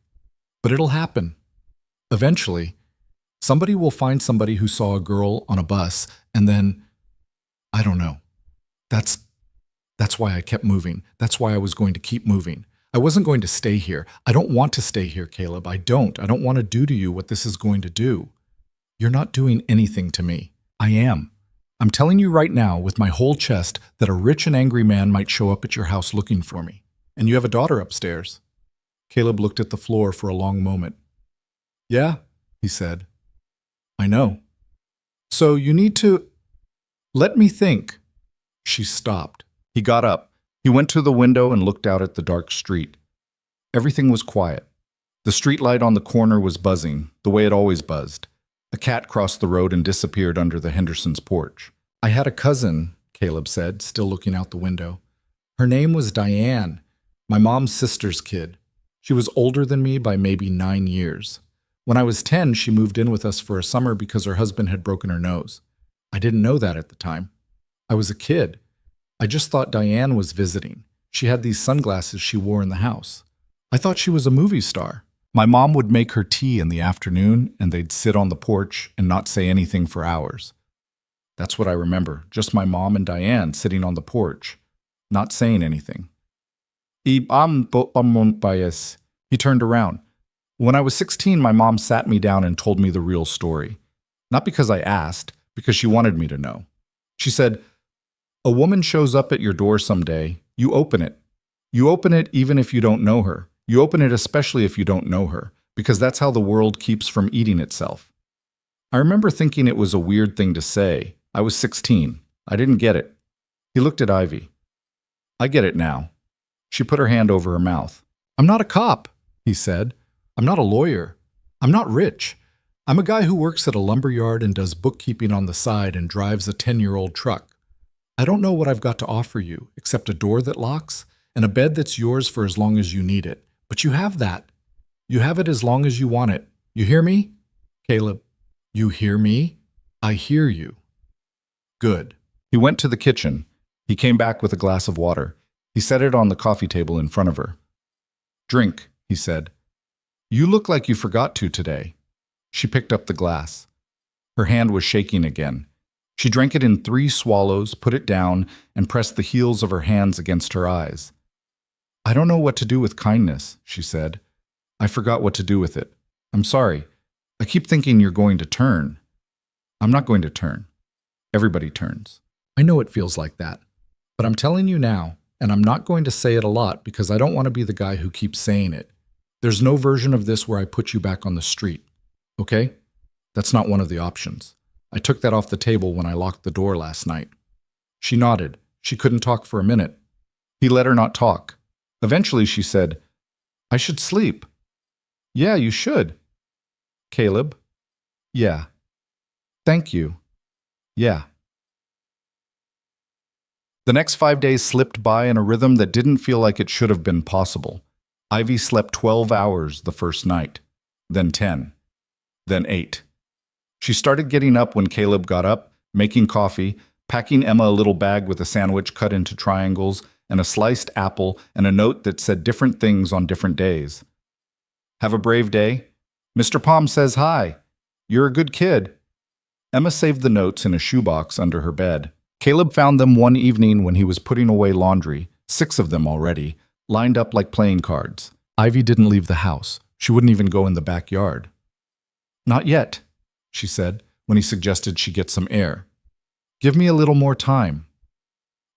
Speaker 1: But it'll happen. Eventually, somebody will find somebody who saw a girl on a bus, and then, I don't know. That's why I kept moving. That's why I was going to keep moving. I wasn't going to stay here. I don't want to stay here, Caleb. I don't want to do to you what this is going to do. You're not doing anything to me. I am. I'm telling you right now with my whole chest that a rich and angry man might show up at your house looking for me. And you have a daughter upstairs. Caleb looked at the floor for a long moment. Yeah, he said. I know. So you need to... Let me think. She stopped. He got up. He went to the window and looked out at the dark street. Everything was quiet. The streetlight on the corner was buzzing, the way it always buzzed. A cat crossed the road and disappeared under the Hendersons' porch. I had a cousin, Caleb said, still looking out the window. Her name was Diane, my mom's sister's kid. She was older than me by maybe 9 years. When I was 10, she moved in with us for a summer because her husband had broken her nose. I didn't know that at the time. I was a kid. I just thought Diane was visiting. She had these sunglasses she wore in the house. I thought she was a movie star. My mom would make her tea in the afternoon, and they'd sit on the porch and not say anything for hours. That's what I remember, just my mom and Diane sitting on the porch, not saying anything. He turned around. When I was 16, my mom sat me down and told me the real story. Not because I asked, because she wanted me to know. She said, a woman shows up at your door someday, you open it. You open it even if you don't know her. You open it especially if you don't know her, because that's how the world keeps from eating itself. I remember thinking it was a weird thing to say. I was 16. I didn't get it. He looked at Ivy. I get it now. She put her hand over her mouth. I'm not a cop, he said. I'm not a lawyer. I'm not rich. I'm a guy who works at a lumber yard and does bookkeeping on the side and drives a 10-year-old truck. I don't know what I've got to offer you, except a door that locks and a bed that's yours for as long as you need it. But you have that. You have it as long as you want it. You hear me? Caleb, you hear me? I hear you. Good. He went to the kitchen. He came back with a glass of water. He set it on the coffee table in front of her. Drink, he said. You look like you forgot to today. She picked up the glass. Her hand was shaking again. She drank it in 3 swallows, put it down, and pressed the heels of her hands against her eyes. I don't know what to do with kindness, she said. I forgot what to do with it. I'm sorry. I keep thinking you're going to turn. I'm not going to turn. Everybody turns. I know it feels like that. But I'm telling you now, and I'm not going to say it a lot because I don't want to be the guy who keeps saying it. There's no version of this where I put you back on the street. Okay? That's not one of the options. I took that off the table when I locked the door last night. She nodded. She couldn't talk for a minute. He let her not talk. Eventually she said, I should sleep. Yeah, you should. Caleb? Yeah. Thank you. Yeah. The next 5 days slipped by in a rhythm that didn't feel like it should have been possible. Ivy slept 12 hours the first night, then 10, then 8. She started getting up when Caleb got up, making coffee, packing Emma a little bag with a sandwich cut into triangles and a sliced apple and a note that said different things on different days. Have a brave day. Mr. Palm says hi. You're a good kid. Emma saved the notes in a shoebox under her bed. Caleb found them one evening when he was putting away laundry, 6 of them already, lined up like playing cards. Ivy didn't leave the house. She wouldn't even go in the backyard. "Not yet," she said, when he suggested she get some air. "Give me a little more time."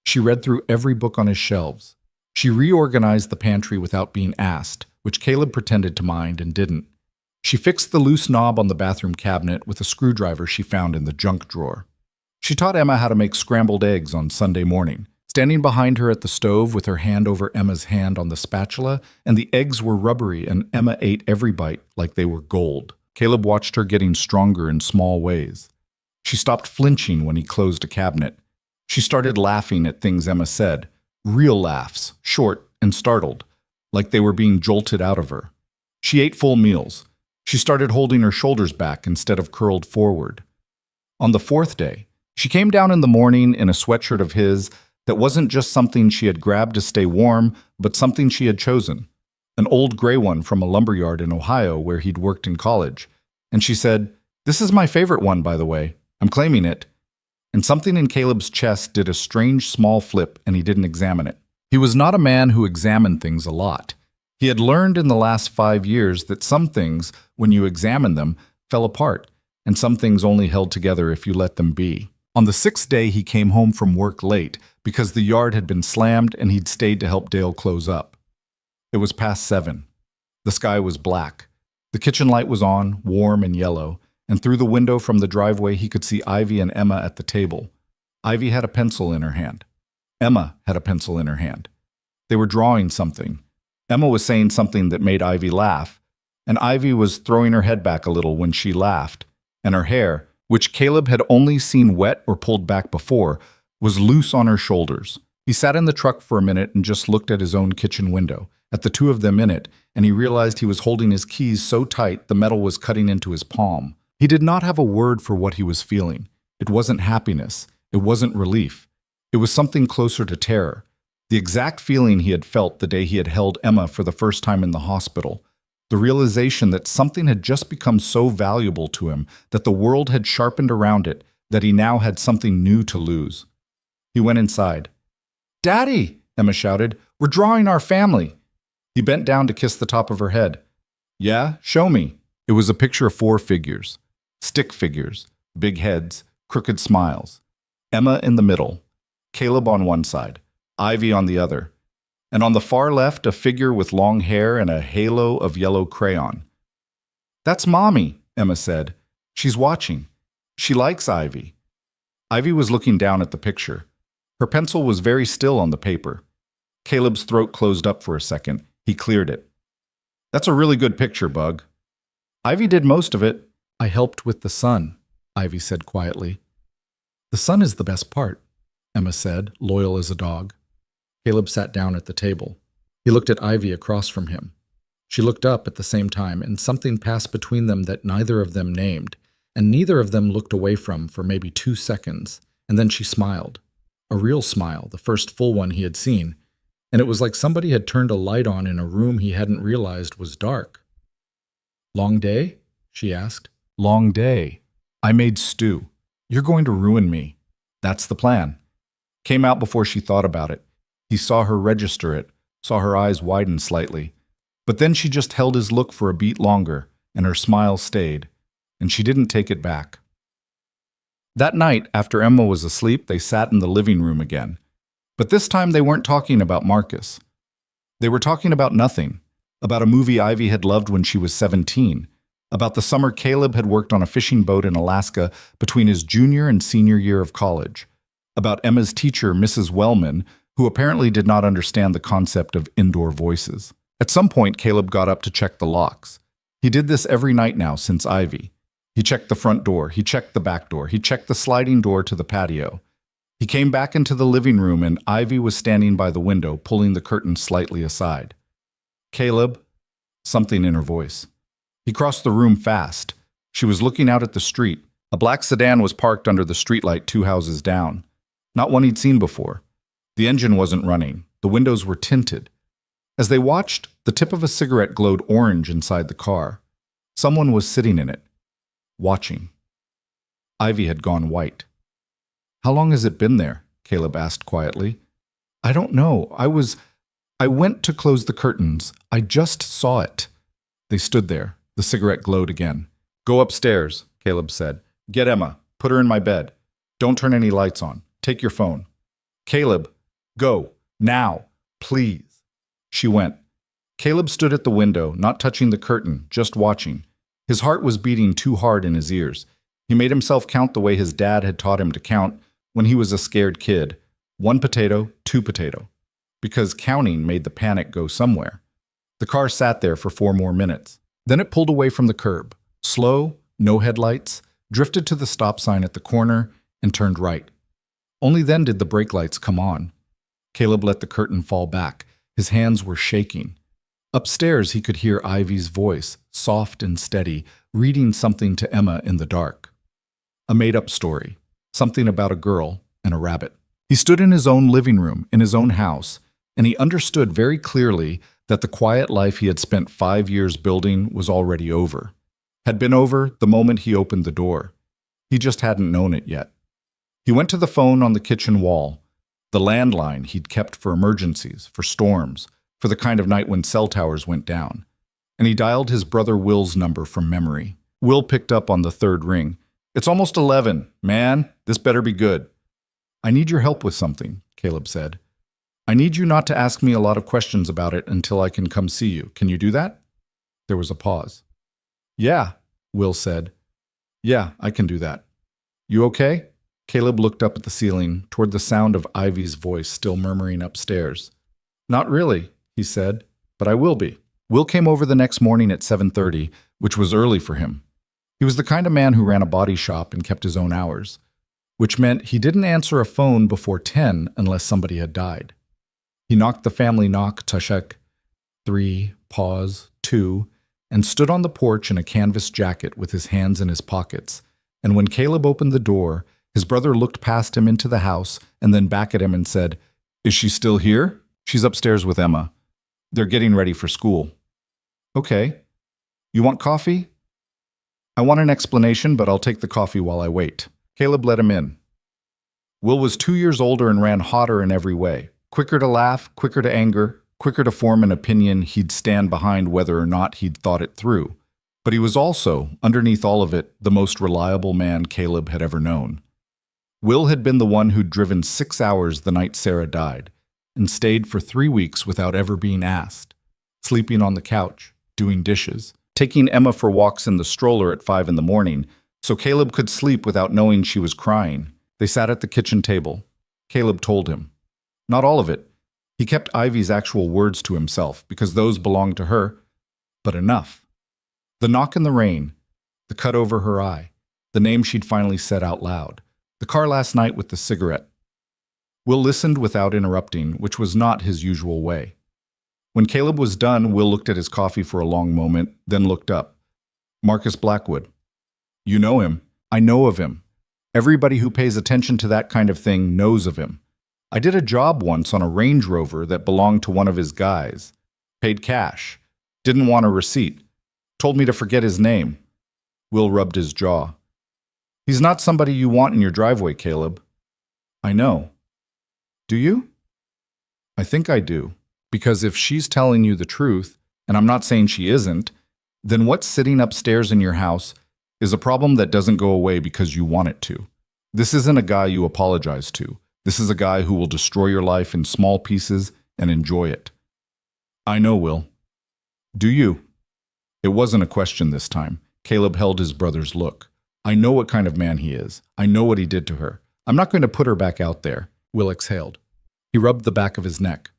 Speaker 1: She read through every book on his shelves. She reorganized the pantry without being asked, which Caleb pretended to mind and didn't. She fixed the loose knob on the bathroom cabinet with a screwdriver she found in the junk drawer. She taught Emma how to make scrambled eggs on Sunday morning, standing behind her at the stove with her hand over Emma's hand on the spatula, and the eggs were rubbery and Emma ate every bite like they were gold. Caleb watched her getting stronger in small ways. She stopped flinching when he closed a cabinet. She started laughing at things Emma said, real laughs, short and startled, like they were being jolted out of her. She ate full meals. She started holding her shoulders back instead of curled forward. On the fourth day, she came down in the morning in a sweatshirt of his that wasn't just something she had grabbed to stay warm, but something she had chosen. An old gray one from a lumberyard in Ohio where he'd worked in college. And she said, "This is my favorite one, by the way. I'm claiming it." And something in Caleb's chest did a strange small flip, and he didn't examine it. He was not a man who examined things a lot. He had learned in the last 5 years that some things, when you examined them, fell apart, and some things only held together if you let them be. On the 6th day, he came home from work late because the yard had been slammed and he'd stayed to help Dale close up. It was past 7. The sky was black. The kitchen light was on, warm and yellow, and through the window from the driveway he could see Ivy and Emma at the table. Ivy had a pencil in her hand. Emma had a pencil in her hand. They were drawing something. Emma was saying something that made Ivy laugh, and Ivy was throwing her head back a little when she laughed, and her hair, which Caleb had only seen wet or pulled back before, was loose on her shoulders. He sat in the truck for a minute and just looked at his own kitchen window, at the two of them in it, and he realized he was holding his keys so tight the metal was cutting into his palm. He did not have a word for what he was feeling. It wasn't happiness. It wasn't relief. It was something closer to terror. The exact feeling he had felt the day he had held Emma for the first time in the hospital. The realization that something had just become so valuable to him, that the world had sharpened around it, that he now had something new to lose. He went inside. "Daddy!" Emma shouted. "We're drawing our family." He bent down to kiss the top of her head. "Yeah, show me." It was a picture of 4 figures. Stick figures, big heads, crooked smiles. Emma in the middle, Caleb on one side, Ivy on the other, and on the far left a figure with long hair and a halo of yellow crayon. "That's Mommy," Emma said. "She's watching. She likes Ivy." Ivy was looking down at the picture. Her pencil was very still on the paper. Caleb's throat closed up for a second. He cleared it. "That's a really good picture, Bug." "Ivy did most of it." "I helped with the sun," Ivy said quietly. "The sun is the best part," Emma said, loyal as a dog. Caleb sat down at the table. He looked at Ivy across from him. She looked up at the same time, and something passed between them that neither of them named, and neither of them looked away from for maybe 2 seconds, and then she smiled. A real smile, the first full one he had seen, and it was like somebody had turned a light on in a room he hadn't realized was dark. "Long day?" she asked. "Long day. I made stew. You're going to ruin me." "That's the plan." Came out before she thought about it. He saw her register it, saw her eyes widen slightly. But then she just held his look for a beat longer, and her smile stayed, and she didn't take it back. That night, after Emma was asleep, they sat in the living room again. But this time they weren't talking about Marcus. They were talking about nothing, about a movie Ivy had loved when she was 17, about the summer Caleb had worked on a fishing boat in Alaska between his junior and senior year of college, about Emma's teacher, Mrs. Wellman, who apparently did not understand the concept of indoor voices. At some point, Caleb got up to check the locks. He did this every night now since Ivy. He checked the front door, he checked the back door, he checked the sliding door to the patio. He came back into the living room and Ivy was standing by the window, pulling the curtain slightly aside. "Caleb," something in her voice. He crossed the room fast. She was looking out at the street. A black sedan was parked under the streetlight 2 houses down. Not one he'd seen before. The engine wasn't running. The windows were tinted. As they watched, the tip of a cigarette glowed orange inside the car. Someone was sitting in it, watching. Ivy had gone white. "How long has it been there?" Caleb asked quietly. "I don't know. I went to close the curtains. I just saw it. They stood there. The cigarette glowed again. Go upstairs, Caleb said. Get Emma. Put her in my bed. Don't turn any lights on. Take your phone. Caleb, go. Now. Please. She went. Caleb stood at the window, not touching the curtain, just watching. His heart was beating too hard in his ears. He made himself count the way his dad had taught him to count when he was a scared kid. 1 potato, 2 potato. Because counting made the panic go somewhere. The car sat there for 4 more minutes. Then it pulled away from the curb. Slow, no headlights, drifted to the stop sign at the corner, and turned right. Only then did the brake lights come on. Caleb let the curtain fall back. His hands were shaking. Upstairs, he could hear Ivy's voice, soft and steady, reading something to Emma in the dark. A made-up story. Something about a girl and a rabbit. He stood in his own living room, in his own house, and he understood very clearly that the quiet life he had spent 5 years building was already over. Had been over the moment he opened the door. He just hadn't known it yet. He went to the phone on the kitchen wall, the landline he'd kept for emergencies, for storms, for the kind of night when cell towers went down. And he dialed his brother Will's number from memory. Will picked up on the 3rd ring. It's almost 11. Man, this better be good. I need your help with something, Caleb said. I need you not to ask me a lot of questions about it until I can come see you. Can you do that? There was a pause. Yeah, Will said. Yeah, I can do that. You okay? Caleb looked up at the ceiling, toward the sound of Ivy's voice still murmuring upstairs. Not really, he said, but I will be. Will came over the next morning at 7:30, which was early for him. He was the kind of man who ran a body shop and kept his own hours, which meant he didn't answer a phone before 10 unless somebody had died. He knocked the family knock, Tashek, 3, pause, 2, and stood on the porch in a canvas jacket with his hands in his pockets. And when Caleb opened the door, his brother looked past him into the house and then back at him and said, Is she still here? She's upstairs with Emma. They're getting ready for school. Okay. You want coffee? I want an explanation, but I'll take the coffee while I wait. Caleb let him in. Will was 2 years older and ran hotter in every way. Quicker to laugh, quicker to anger, quicker to form an opinion he'd stand behind whether or not he'd thought it through. But he was also, underneath all of it, the most reliable man Caleb had ever known. Will had been the one who'd driven 6 hours the night Sarah died, and stayed for 3 weeks without ever being asked, sleeping on the couch, doing dishes, taking Emma for walks in the stroller at 5 in the morning, so Caleb could sleep without knowing she was crying. They sat at the kitchen table. Caleb told him. Not all of it. He kept Ivy's actual words to himself, because those belonged to her, but enough. The knock in the rain, the cut over her eye, the name she'd finally said out loud, the car last night with the cigarette. Will listened without interrupting, which was not his usual way. When Caleb was done, Will looked at his coffee for a long moment, then looked up. Marcus Blackwood. You know him. I know of him. Everybody who pays attention to that kind of thing knows of him. I did a job once on a Range Rover that belonged to one of his guys. Paid cash. Didn't want a receipt. Told me to forget his name. Will rubbed his jaw. He's not somebody you want in your driveway, Caleb. I know. Do you? I think I do. Because if she's telling you the truth, and I'm not saying she isn't, then what's sitting upstairs in your house is a problem that doesn't go away because you want it to. This isn't a guy you apologize to. This is a guy who will destroy your life in small pieces and enjoy it. I know, Will. Do you? It wasn't a question this time. Caleb held his brother's look. I know what kind of man he is. I know what he did to her. I'm not going to put her back out there. Will exhaled. He rubbed the back of his neck.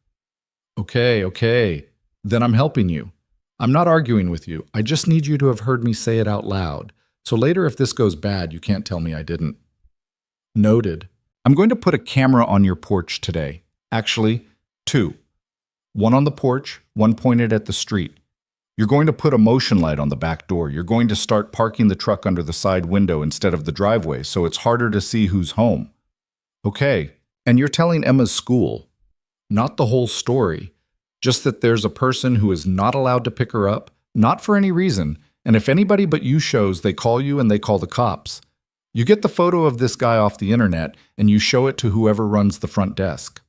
Speaker 1: Okay. Then I'm helping you. I'm not arguing with you. I just need you to have heard me say it out loud. So later, if this goes bad, you can't tell me I didn't. Noted. I'm going to put a camera on your porch today. Actually, 2. One on the porch, one pointed at the street. You're going to put a motion light on the back door. You're going to start parking the truck under the side window instead of the driveway, so it's harder to see who's home. Okay. And you're telling Emma's school. Not the whole story. Just that there's a person who is not allowed to pick her up, not for any reason, and if anybody but you shows, they call you and they call the cops. You get the photo of this guy off the internet, and you show it to whoever runs the front desk.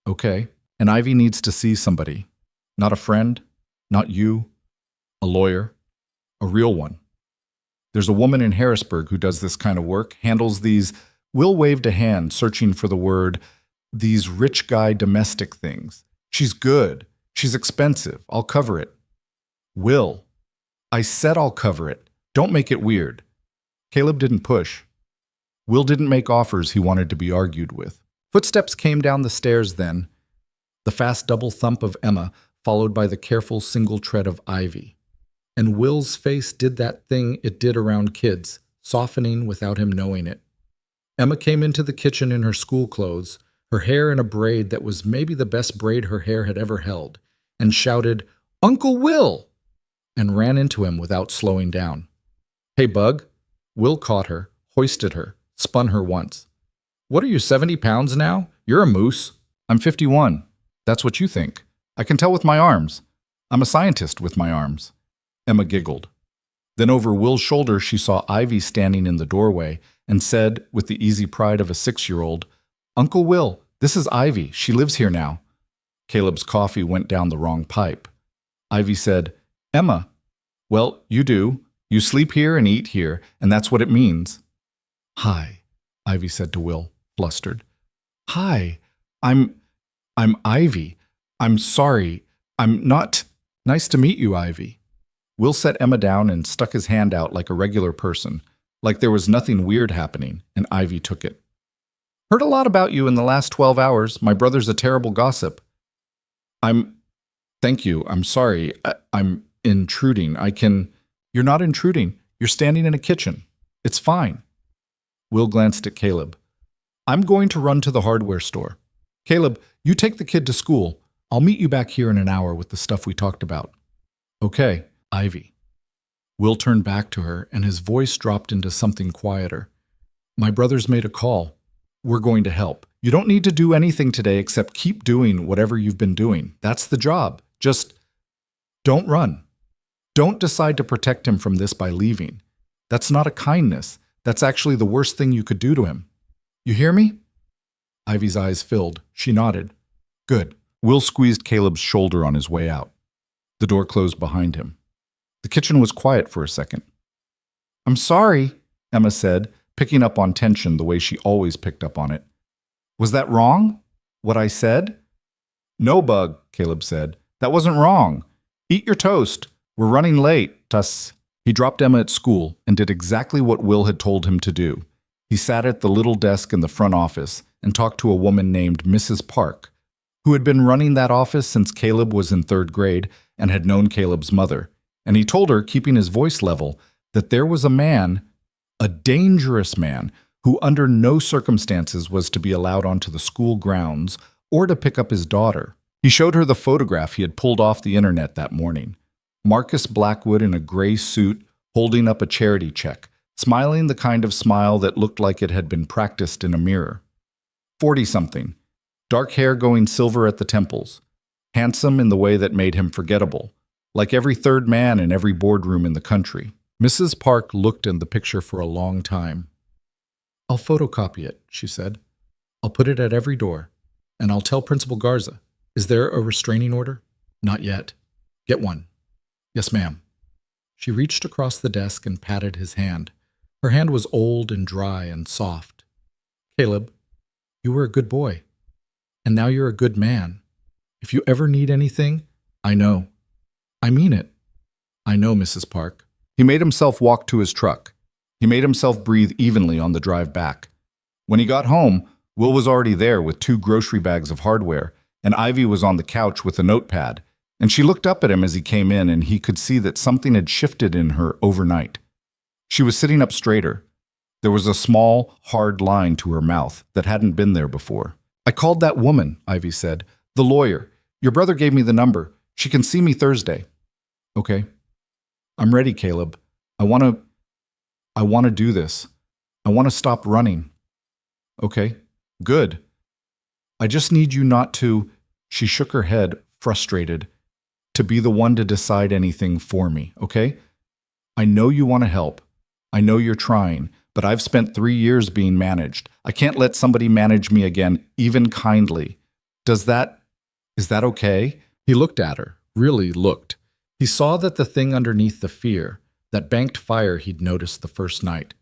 Speaker 1: Okay. And Ivy needs to see somebody. Not a friend, not you, a lawyer, a real one. There's a woman in Harrisburg who does this kind of work, handles these. Will waved a hand, searching for the word, these rich guy domestic things. She's good. She's expensive. I'll cover it. Will. I said I'll cover it. Don't make it weird. Caleb didn't push. Will didn't make offers he wanted to be argued with. Footsteps came down the stairs then, the fast double thump of Emma, followed by the careful single tread of Ivy. And Will's face did that thing it did around kids, softening without him knowing it. Emma came into the kitchen in her school clothes, her hair in a braid that was maybe the best braid her hair had ever held, and shouted, "Uncle Will!" and ran into him without slowing down. "Hey, Bug." Will caught her, hoisted her, spun her once. "What are you, 70 pounds now? You're a moose." "I'm 51. That's what you think. I can tell with my arms. I'm a scientist with my arms." Emma giggled. Then over Will's shoulder she saw Ivy standing in the doorway and said, with the easy pride of a 6-year-old, "Uncle Will, this is Ivy. She lives here now." Caleb's coffee went down the wrong pipe. Ivy said, "Emma." "Well, you do. You sleep here and eat here, and that's what it means." "Hi," Ivy said to Will, flustered. "Hi, I'm Ivy. I'm sorry. I'm not—" "Nice to meet you, Ivy." Will set Emma down and stuck his hand out like a regular person, like there was nothing weird happening, and Ivy took it. "Heard a lot about you in the last 12 hours. My brother's a terrible gossip." Thank you. I'm sorry. I'm intruding. You're not intruding. You're standing in a kitchen. It's fine." Will glanced at Caleb. "I'm going to run to the hardware store. Caleb, you take the kid to school. I'll meet you back here in an hour with the stuff we talked about." "Okay, Ivy." Will turned back to her, and his voice dropped into something quieter. "My brother's made a call. We're going to help. You don't need to do anything today except keep doing whatever you've been doing. That's the job. Just don't run. Don't decide to protect him from this by leaving. That's not a kindness. That's actually the worst thing you could do to him. You hear me?" Ivy's eyes filled. She nodded. "Good." Will squeezed Caleb's shoulder on his way out. The door closed behind him. The kitchen was quiet for a second. "I'm sorry," Emma said, picking up on tension the way she always picked up on it. "Was that wrong? What I said?" "No, Bug," Caleb said. "That wasn't wrong. Eat your toast. We're running late, Tuss." He dropped Emma at school and did exactly what Will had told him to do. He sat at the little desk in the front office and talked to a woman named Mrs. Park, who had been running that office since Caleb was in 3rd grade and had known Caleb's mother. And he told her, keeping his voice level, that there was a man, a dangerous man, who under no circumstances was to be allowed onto the school grounds or to pick up his daughter. He showed her the photograph he had pulled off the internet that morning. Marcus Blackwood in a gray suit, holding up a charity check, smiling the kind of smile that looked like it had been practiced in a mirror. 40-something, dark hair going silver at the temples, handsome in the way that made him forgettable, like every 3rd man in every boardroom in the country. Mrs. Park looked in the picture for a long time. "I'll photocopy it," she said. "I'll put it at every door, and I'll tell Principal Garza. Is there a restraining order?" "Not yet." "Get one." "Yes, ma'am." She reached across the desk and patted his hand. Her hand was old and dry and soft. "Caleb, you were a good boy, and now you're a good man. If you ever need anything, I know. I mean it. I know, Mrs. Park." He made himself walk to his truck. He made himself breathe evenly on the drive back. When he got home, Will was already there with 2 grocery bags of hardware, and Ivy was on the couch with a notepad. And she looked up at him as he came in, and he could see that something had shifted in her overnight. She was sitting up straighter. There was a small, hard line to her mouth that hadn't been there before. "I called that woman," Ivy said. "The lawyer. Your brother gave me the number. She can see me Thursday." "Okay. I'm ready, Caleb. I want to do this. I want to stop running." "Okay. Good. I just need you not to—" She shook her head, frustrated. "To be the one to decide anything for me, okay? I know you want to help. I know you're trying, but I've spent 3 years being managed. I can't let somebody manage me again, even kindly. Is that Is that okay? He looked at her, really looked. He saw that the thing underneath the fear, that banked fire he'd noticed the first night.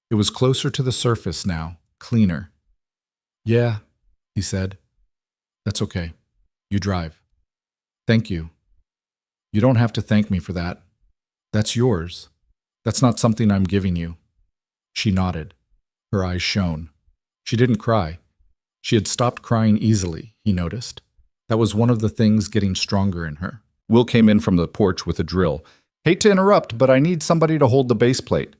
Speaker 1: It was closer to the surface now, cleaner. Yeah, he said. That's okay. You drive. Thank you. You don't have to thank me for that. That's yours. That's not something I'm giving you. She nodded. Her eyes shone. She didn't cry. She had stopped crying easily, he noticed. That was one of the things getting stronger in her. Will came in from the porch with a drill. Hate to interrupt, but I need somebody to hold the base plate.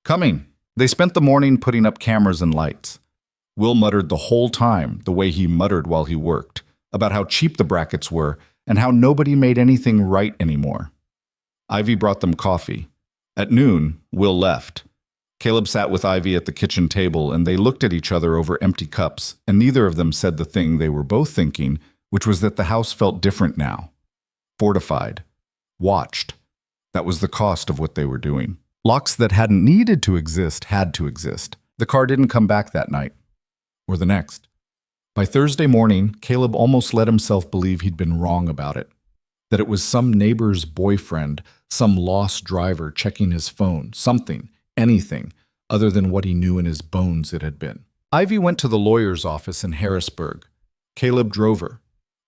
Speaker 1: Coming. They spent the morning putting up cameras and lights. Will muttered the whole time, the way he muttered while he worked, about how cheap the brackets were and how nobody made anything right anymore. Ivy brought them coffee. At noon, Will left. Caleb sat with Ivy at the kitchen table, and they looked at each other over empty cups, and neither of them said the thing they were both thinking, which was that the house felt different now. Fortified. Watched. That was the cost of what they were doing. Locks that hadn't needed to exist had to exist. The car didn't come back that night. Or the next. By Thursday morning, Caleb almost let himself believe he'd been wrong about it. That it was some neighbor's boyfriend, some lost driver checking his phone, something, anything, other than what he knew in his bones it had been. Ivy went to the lawyer's office in Harrisburg. Caleb drove her.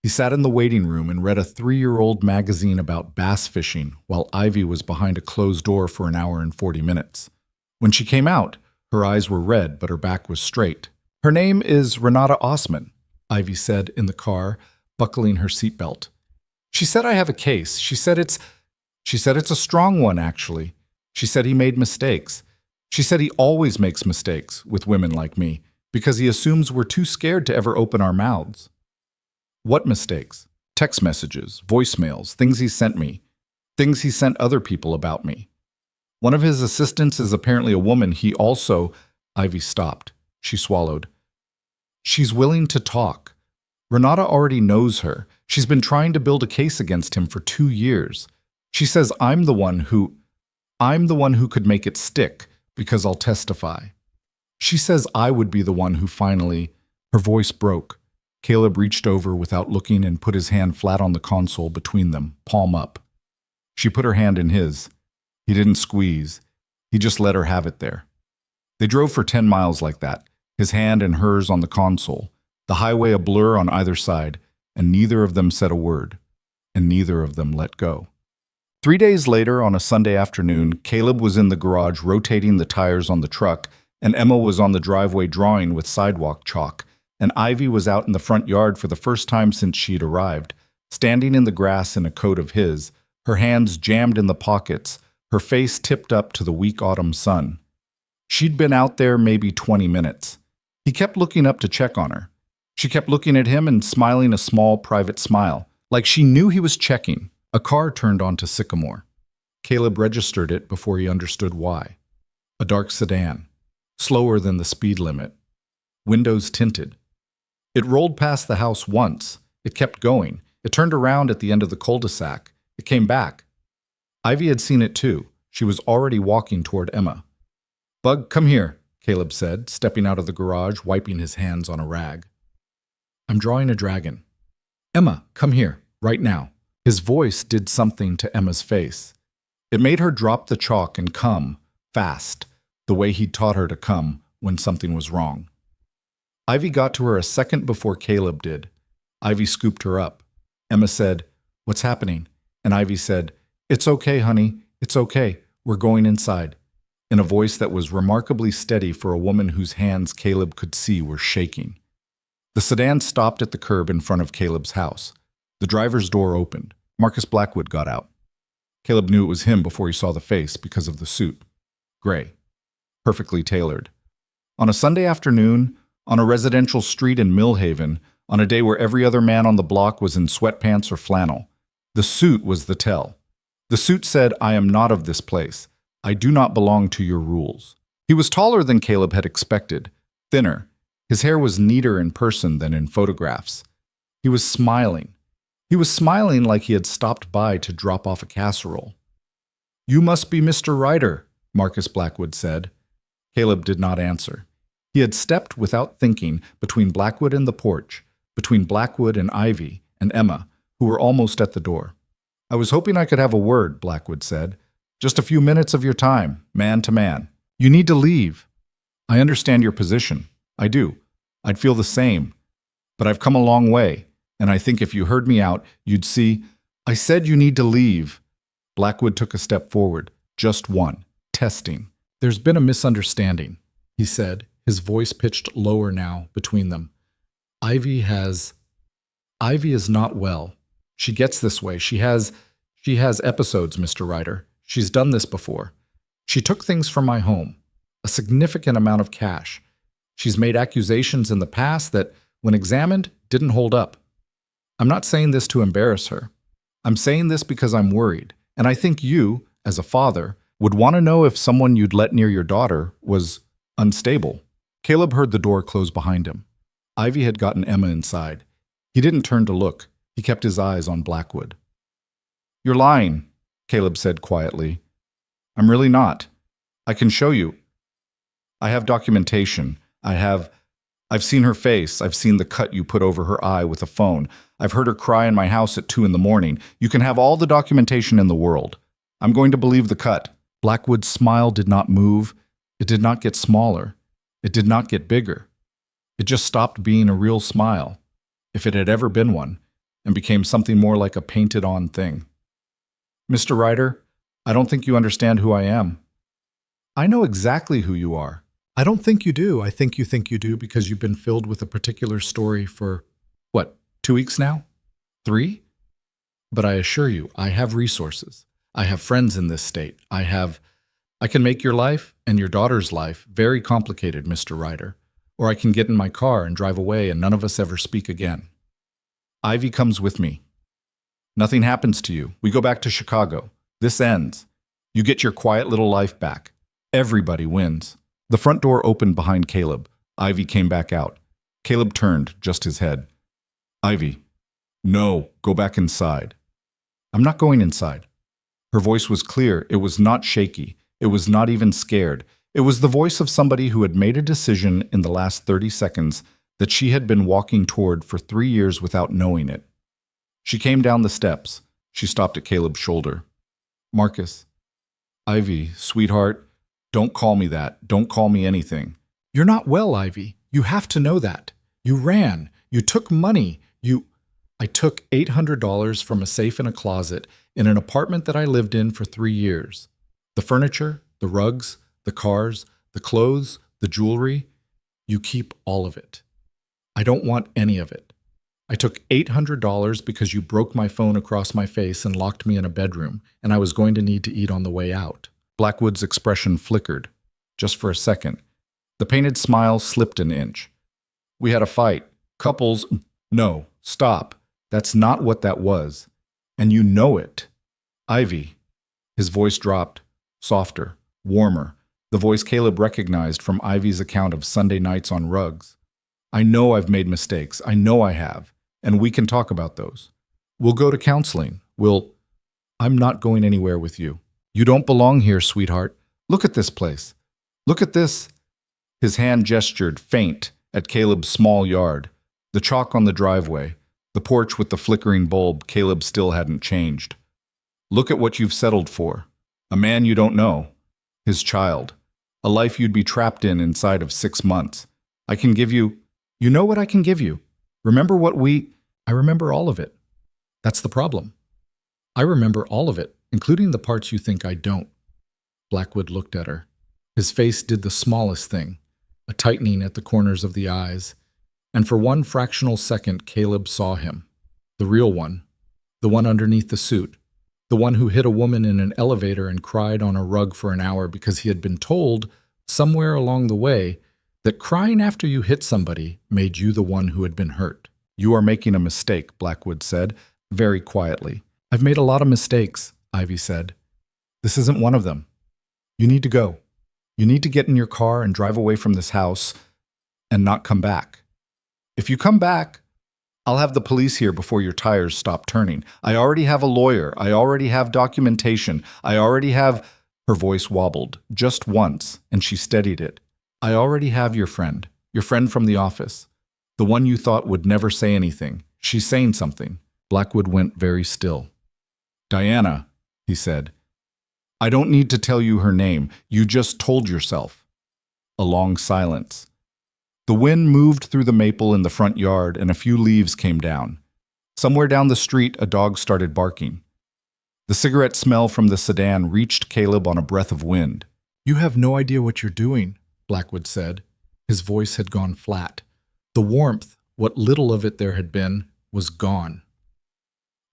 Speaker 1: He sat in the waiting room and read a 3-year-old magazine about bass fishing while Ivy was behind a closed door for an hour and 40 minutes. When she came out, her eyes were red, but her back was straight. Her name is Renata Osman, Ivy said in the car, buckling her seatbelt. She said I have a case. She said it's a strong one, actually. She said he made mistakes. She said he always makes mistakes with women like me because he assumes we're too scared to ever open our mouths. What mistakes? Text messages, voicemails, things he sent me, things he sent other people about me. One of his assistants is apparently a woman. He also... Ivy stopped. She swallowed. She's willing to talk. Renata already knows her. She's been trying to build a case against him for 2 years. She says I'm the one who could make it stick because I'll testify. She says I would be the one who finally... Her voice broke. Caleb reached over without looking and put his hand flat on the console between them, palm up. She put her hand in his. He didn't squeeze. He just let her have it there. They drove for 10 miles like that, his hand and hers on the console, the highway a blur on either side, and neither of them said a word, and neither of them let go. 3 days later, on a Sunday afternoon, Caleb was in the garage rotating the tires on the truck, and Emma was on the driveway drawing with sidewalk chalk, and Ivy was out in the front yard for the first time since she'd arrived, standing in the grass in a coat of his, her hands jammed in the pockets, her face tipped up to the weak autumn sun. She'd been out there maybe 20 minutes. He kept looking up to check on her. She kept looking at him and smiling a small, private smile, like she knew he was checking. A car turned onto Sycamore. Caleb registered it before he understood why. A dark sedan, slower than the speed limit, windows tinted. It rolled past the house once. It kept going. It turned around at the end of the cul-de-sac. It came back. Ivy had seen it too. She was already walking toward Emma. Bug, come here, Caleb said, stepping out of the garage, wiping his hands on a rag. I'm drawing a dragon. Emma, come here, right now. His voice did something to Emma's face. It made her drop the chalk and come, fast, the way he'd taught her to come when something was wrong. Ivy got to her a second before Caleb did. Ivy scooped her up. Emma said, "What's happening?" And Ivy said, "It's okay, honey. It's okay. We're going inside," in a voice that was remarkably steady for a woman whose hands Caleb could see were shaking. The sedan stopped at the curb in front of Caleb's house. The driver's door opened. Marcus Blackwood got out. Caleb knew it was him before he saw the face because of the suit. Gray. Perfectly tailored. On a Sunday afternoon, on a residential street in Millhaven, on a day where every other man on the block was in sweatpants or flannel, the suit was the tell. The suit said, "I am not of this place. I do not belong to your rules." He was taller than Caleb had expected, thinner. His hair was neater in person than in photographs. He was smiling. He was smiling like he had stopped by to drop off a casserole. "You must be Mr. Ryder," Marcus Blackwood said. Caleb did not answer. He had stepped without thinking between Blackwood and the porch, between Blackwood and Ivy, and Emma, who were almost at the door. I was hoping I could have a word, Blackwood said. Just a few minutes of your time, man to man. You need to leave. I understand your position. I do. I'd feel the same. But I've come a long way, and I think if you heard me out, you'd see. I said you need to leave. Blackwood took a step forward. Just one. Testing. There's been a misunderstanding, he said, his voice pitched lower now between them. Ivy is not well. She gets this way. She has episodes, Mr. Ryder. She's done this before. She took things from my home, a significant amount of cash. She's made accusations in the past that, when examined, didn't hold up. I'm not saying this to embarrass her. I'm saying this because I'm worried, and I think you, as a father, would want to know if someone you'd let near your daughter was unstable. Caleb heard the door close behind him. Ivy had gotten Emma inside. He didn't turn to look. He kept his eyes on Blackwood. You're lying, Caleb said quietly. I'm really not. I can show you. I have documentation. I've seen her face. I've seen the cut you put over her eye with a phone. I've heard her cry in my house at 2 a.m. You can have all the documentation in the world. I'm going to believe the cut. Blackwood's smile did not move. It did not get smaller. It did not get bigger. It just stopped being a real smile, if it had ever been one, and became something more like a painted-on thing. Mr. Ryder, I don't think you understand who I am. I know exactly who you are. I don't think you do. I think you do because you've been filled with a particular story for, 2 weeks now? 3? But I assure you, I have resources. I have friends in this state. I can make your life and your daughter's life very complicated, Mr. Ryder. Or I can get in my car and drive away and none of us ever speak again. Ivy comes with me. Nothing happens to you. We go back to Chicago. This ends. You get your quiet little life back. Everybody wins. The front door opened behind Caleb. Ivy came back out. Caleb turned, just his head. Ivy, no, go back inside. I'm not going inside. Her voice was clear. It was not shaky. It was not even scared. It was the voice of somebody who had made a decision in the last 30 seconds that she had been walking toward for 3 years without knowing it. She came down the steps. She stopped at Caleb's shoulder. Marcus. Ivy, sweetheart, don't call me that. Don't call me anything. You're not well, Ivy. You have to know that. You ran. You took money. I took $800 from a safe in a closet in an apartment that I lived in for 3 years. The furniture, the rugs, the cars, the clothes, the jewelry, you keep all of it. I don't want any of it. I took $800 because you broke my phone across my face and locked me in a bedroom, and I was going to need to eat on the way out. Blackwood's expression flickered, just for a second. The painted smile slipped an inch. We had a fight. Couples. No, stop. That's not what that was. And you know it. Ivy. His voice dropped, softer, warmer, the voice Caleb recognized from Ivy's account of Sunday nights on rugs. I know I've made mistakes. I know I have. And we can talk about those. We'll go to counseling. I'm not going anywhere with you. You don't belong here, sweetheart. Look at this place. Look at this. His hand gestured, faint, at Caleb's small yard. The chalk on the driveway. The porch with the flickering bulb Caleb still hadn't changed. Look at what you've settled for. A man you don't know. His child. A life you'd be trapped in inside of 6 months. I can give you. You know what I can give you. Remember I remember all of it. That's the problem. I remember all of it, including the parts you think I don't. Blackwood looked at her. His face did the smallest thing, a tightening at the corners of the eyes. And for one fractional second, Caleb saw him. The real one. The one underneath the suit. The one who hit a woman in an elevator and cried on a rug for an hour because he had been told, somewhere along the way, that crying after you hit somebody made you the one who had been hurt. You are making a mistake, Blackwood said, very quietly. I've made a lot of mistakes, Ivy said. This isn't one of them. You need to go. You need to get in your car and drive away from this house and not come back. If you come back, I'll have the police here before your tires stop turning. I already have a lawyer. I already have documentation. I already have. Her voice wobbled, just once, and she steadied it. I already have your friend from the office. The one you thought would never say anything. She's saying something. Blackwood went very still. "Diana," he said. "I don't need to tell you her name. You just told yourself." A long silence. The wind moved through the maple in the front yard and a few leaves came down. Somewhere down the street, a dog started barking. The cigarette smell from the sedan reached Caleb on a breath of wind. "You have no idea what you're doing," Blackwood said. His voice had gone flat. The warmth, what little of it there had been, was gone.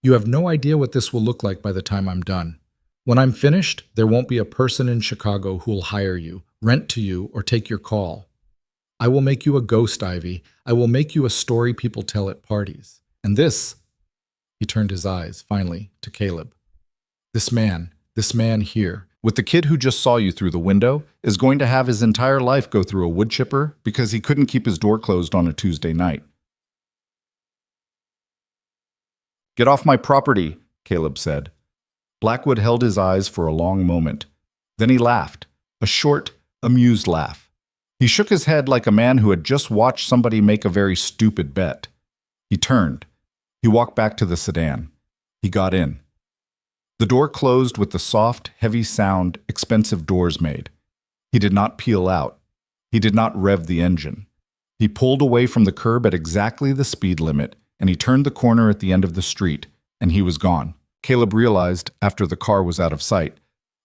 Speaker 1: "You have no idea what this will look like by the time I'm done. When I'm finished, there won't be a person in Chicago who'll hire you, rent to you, or take your call. I will make you a ghost, Ivy. I will make you a story people tell at parties. And this," he turned his eyes, finally, to Caleb. This man here, with the kid who just saw you through the window, is going to have his entire life go through a wood chipper because he couldn't keep his door closed on a Tuesday night." "Get off my property," Caleb said. Blackwood held his eyes for a long moment. Then he laughed, a short, amused laugh. He shook his head like a man who had just watched somebody make a very stupid bet. He turned. He walked back to the sedan. He got in. The door closed with the soft, heavy sound expensive doors made. He did not peel out. He did not rev the engine. He pulled away from the curb at exactly the speed limit, and he turned the corner at the end of the street, and he was gone. Caleb realized, after the car was out of sight,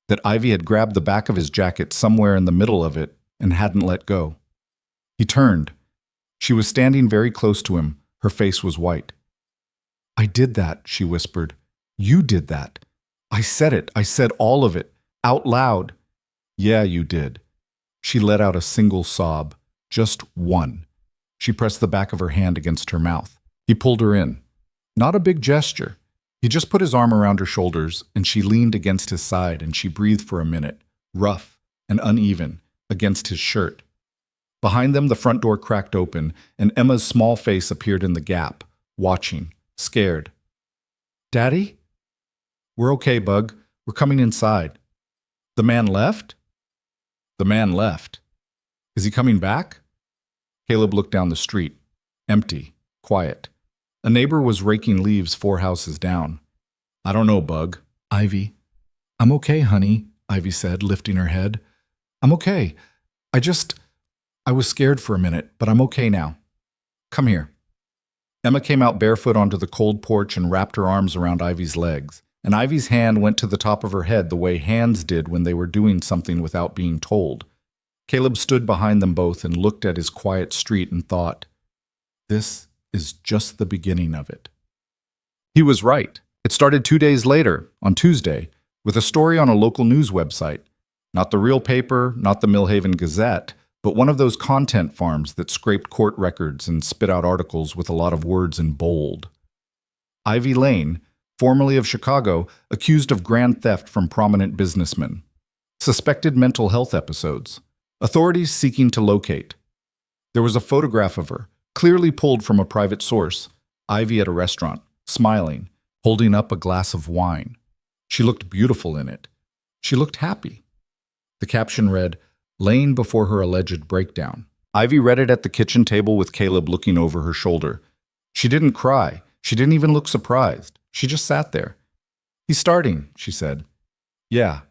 Speaker 1: that Ivy had grabbed the back of his jacket somewhere in the middle of it and hadn't let go. He turned. She was standing very close to him. Her face was white. "I did that," she whispered. "You did that. I said it. I said all of it. Out loud." "Yeah, you did." She let out a single sob. Just one. She pressed the back of her hand against her mouth. He pulled her in. Not a big gesture. He just put his arm around her shoulders, and she leaned against his side, and she breathed for a minute, rough and uneven, against his shirt. Behind them, the front door cracked open, and Emma's small face appeared in the gap, watching, scared. "Daddy?" "We're okay, Bug. We're coming inside." "The man left?" "The man left." "Is he coming back?" Caleb looked down the street. Empty. Quiet. A neighbor was raking leaves 4 houses down. "I don't know, Bug." "Ivy." "I'm okay, honey," Ivy said, lifting her head. "I'm okay. I was scared for a minute, but I'm okay now. Come here." Emma came out barefoot onto the cold porch and wrapped her arms around Ivy's legs, and Ivy's hand went to the top of her head the way hands did when they were doing something without being told. Caleb stood behind them both and looked at his quiet street and thought, this is just the beginning of it. He was right. It started 2 days later, on Tuesday, with a story on a local news website. Not the real paper, not the Millhaven Gazette, but one of those content farms that scraped court records and spit out articles with a lot of words in bold. Ivy Lane, formerly of Chicago, accused of grand theft from prominent businessmen. Suspected mental health episodes. Authorities seeking to locate. There was a photograph of her, clearly pulled from a private source. Ivy at a restaurant, smiling, holding up a glass of wine. She looked beautiful in it. She looked happy. The caption read, "Lane before her alleged breakdown." Ivy read it at the kitchen table with Caleb looking over her shoulder. She didn't cry. She didn't even look surprised. She just sat there. "He's starting," she said. "Yeah.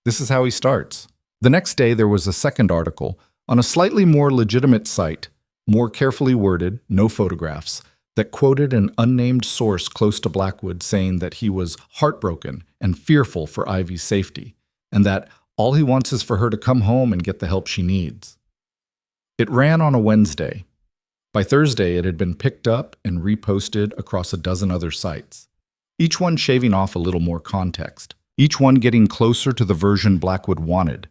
Speaker 1: This is how he starts." The next day there was a second article on a slightly more legitimate site, more carefully worded, no photographs, that quoted an unnamed source close to Blackwood saying that he was heartbroken and fearful for Ivy's safety, and that all he wants is for her to come home and get the help she needs. It ran on a Wednesday. By Thursday, it had been picked up and reposted across a dozen other sites, each one shaving off a little more context, each one getting closer to the version Blackwood wanted.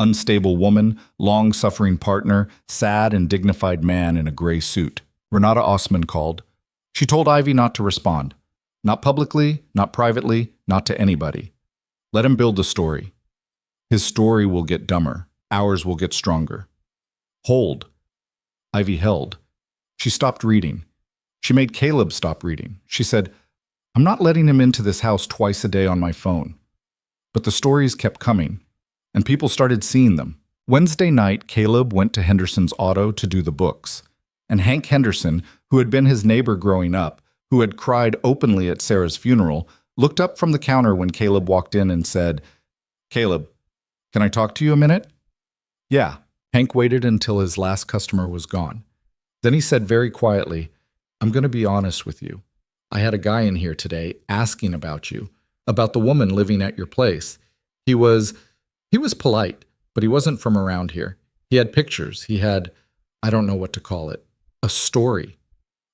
Speaker 1: Unstable woman, long-suffering partner, sad and dignified man in a gray suit. Renata Osman called. She told Ivy not to respond. Not publicly, not privately, not to anybody. Let him build the story. His story will get dumber. Ours will get stronger. Hold. Ivy held. She stopped reading. She made Caleb stop reading. She said, "I'm not letting him into this house twice a day on my phone." But the stories kept coming, and people started seeing them. Wednesday night, Caleb went to Henderson's auto to do the books, and Hank Henderson, who had been his neighbor growing up, who had cried openly at Sarah's funeral, looked up from the counter when Caleb walked in and said, "Caleb, can I talk to you a minute?" "Yeah." Hank waited until his last customer was gone. Then he said very quietly, "I'm going to be honest with you. I had a guy in here today asking about you, about the woman living at your place. He was polite, but he wasn't from around here. He had pictures. He had, I don't know what to call it, a story.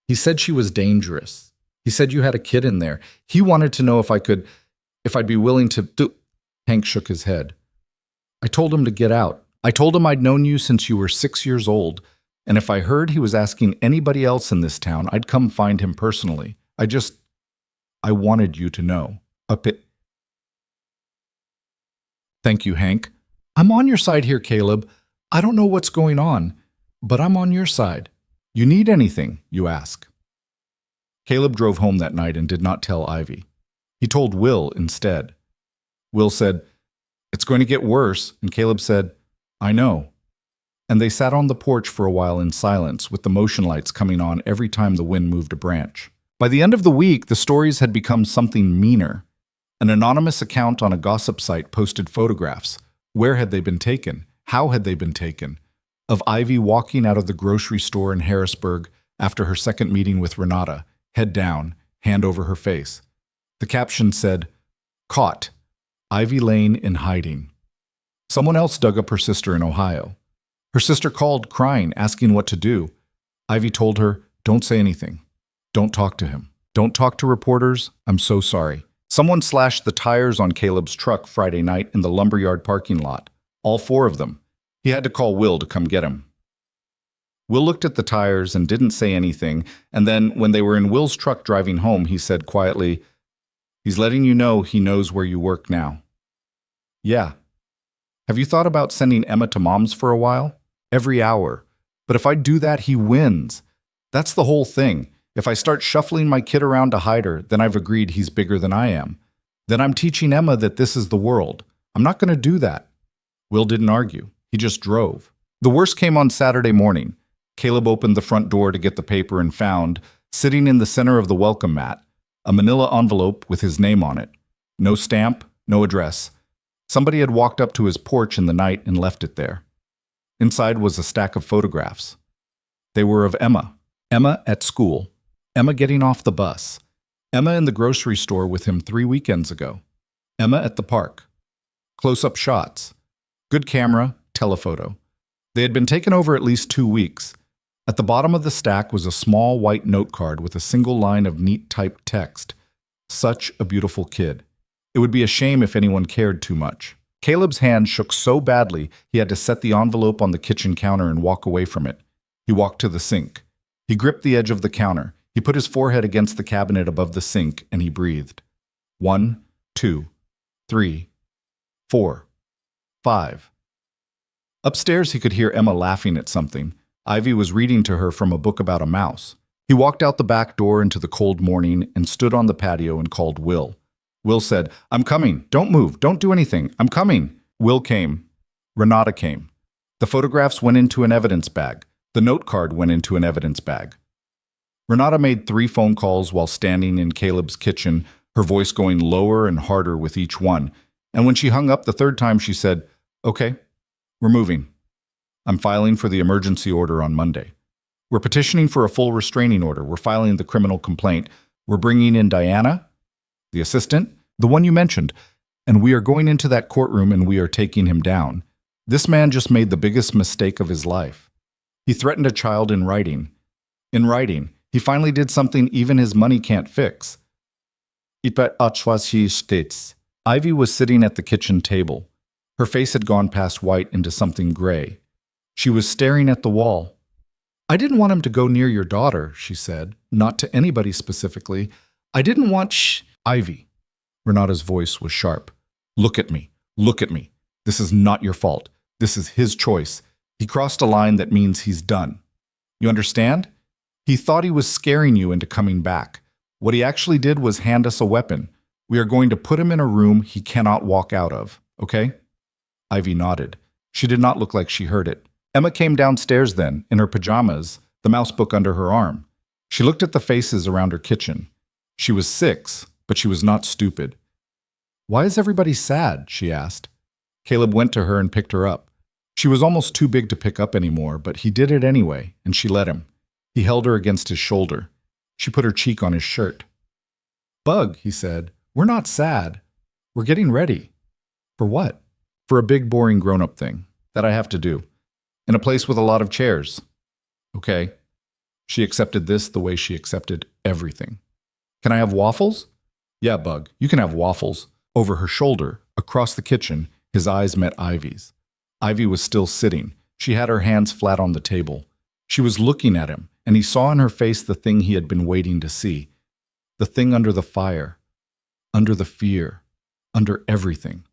Speaker 1: He said she was dangerous. He said you had a kid in there. He wanted to know if I'd be willing to do." Hank shook his head. "I told him to get out. I told him I'd known you since you were 6 years old, and if I heard he was asking anybody else in this town, I'd come find him personally. I wanted you to know. Thank you, Hank. I'm on your side here, Caleb. I don't know what's going on, but I'm on your side. You need anything, you ask." Caleb drove home that night and did not tell Ivy. He told Will instead. Will said, "It's going to get worse," and Caleb said, "I know." And they sat on the porch for a while in silence, with the motion lights coming on every time the wind moved a branch. By the end of the week, the stories had become something meaner. An anonymous account on a gossip site posted photographs. Where had they been taken? How had they been taken? Of Ivy walking out of the grocery store in Harrisburg after her second meeting with Renata, head down, hand over her face. The caption said, "Caught. Ivy Lane in hiding." Someone else dug up her sister in Ohio. Her sister called, crying, asking what to do. Ivy told her, "Don't say anything. Don't talk to him. Don't talk to reporters. I'm so sorry." Someone slashed the tires on Caleb's truck Friday night in the lumberyard parking lot. All 4 of them. He had to call Will to come get him. Will looked at the tires and didn't say anything, and then, when they were in Will's truck driving home, he said quietly, "He's letting you know he knows where you work now." "Yeah." "Have you thought about sending Emma to Mom's for a while? Every hour. But if I do that, he wins. That's the whole thing. If I start shuffling my kid around to hide her, then I've agreed he's bigger than I am. Then I'm teaching Emma that this is the world. I'm not going to do that." Will didn't argue. He just drove. The worst came on Saturday morning. Caleb opened the front door to get the paper and found, sitting in the center of the welcome mat, a manila envelope with his name on it. No stamp, no address. Somebody had walked up to his porch in the night and left it there. Inside was a stack of photographs. They were of Emma. Emma at school. Emma getting off the bus. Emma in the grocery store with him 3 weekends ago. Emma at the park. Close-up shots. Good camera, telephoto. They had been taken over at least 2 weeks. At the bottom of the stack was a small white note card with a single line of neat typed text. "Such a beautiful kid. It would be a shame if anyone cared too much." Caleb's hand shook so badly he had to set the envelope on the kitchen counter and walk away from it. He walked to the sink. He gripped the edge of the counter. He put his forehead against the cabinet above the sink, and he breathed. 1, 2, 3, 4, 5. Upstairs, he could hear Emma laughing at something. Ivy was reading to her from a book about a mouse. He walked out the back door into the cold morning and stood on the patio and called Will. Will said, "I'm coming. Don't move. Don't do anything. I'm coming." Will came. Renata came. The photographs went into an evidence bag. The note card went into an evidence bag. Renata made 3 phone calls while standing in Caleb's kitchen, her voice going lower and harder with each one. And when she hung up the 3rd time, she said, "Okay, we're moving. I'm filing for the emergency order on Monday. We're petitioning for a full restraining order. We're filing the criminal complaint. We're bringing in Diana, the assistant, the one you mentioned, and we are going into that courtroom and we are taking him down. This man just made the biggest mistake of his life. He threatened a child in writing. In writing, he finally did something even his money can't fix." Ivy was sitting at the kitchen table. Her face had gone past white into something gray. She was staring at the wall. "I didn't want him to go near your daughter," she said, "not to anybody specifically. I didn't want Ivy." Renata's voice was sharp. "Look at me. Look at me. This is not your fault. This is his choice. He crossed a line that means he's done. You understand? He thought he was scaring you into coming back. What he actually did was hand us a weapon. We are going to put him in a room he cannot walk out of, okay?" Ivy nodded. She did not look like she heard it. Emma came downstairs then, in her pajamas, the mouse book under her arm. She looked at the faces around her kitchen. She was 6, but she was not stupid. "Why is everybody sad?" she asked. Caleb went to her and picked her up. She was almost too big to pick up anymore, but he did it anyway, and she let him. He held her against his shoulder. She put her cheek on his shirt. "Bug," he said, "we're not sad. We're getting ready." "For what?" "For a big, boring grown-up thing that I have to do. In a place with a lot of chairs." "Okay." She accepted this the way she accepted everything. "Can I have waffles?" "Yeah, Bug, you can have waffles." Over her shoulder, across the kitchen, his eyes met Ivy's. Ivy was still sitting. She had her hands flat on the table. She was looking at him, and he saw in her face the thing he had been waiting to see. The thing under the fire, under the fear, under everything.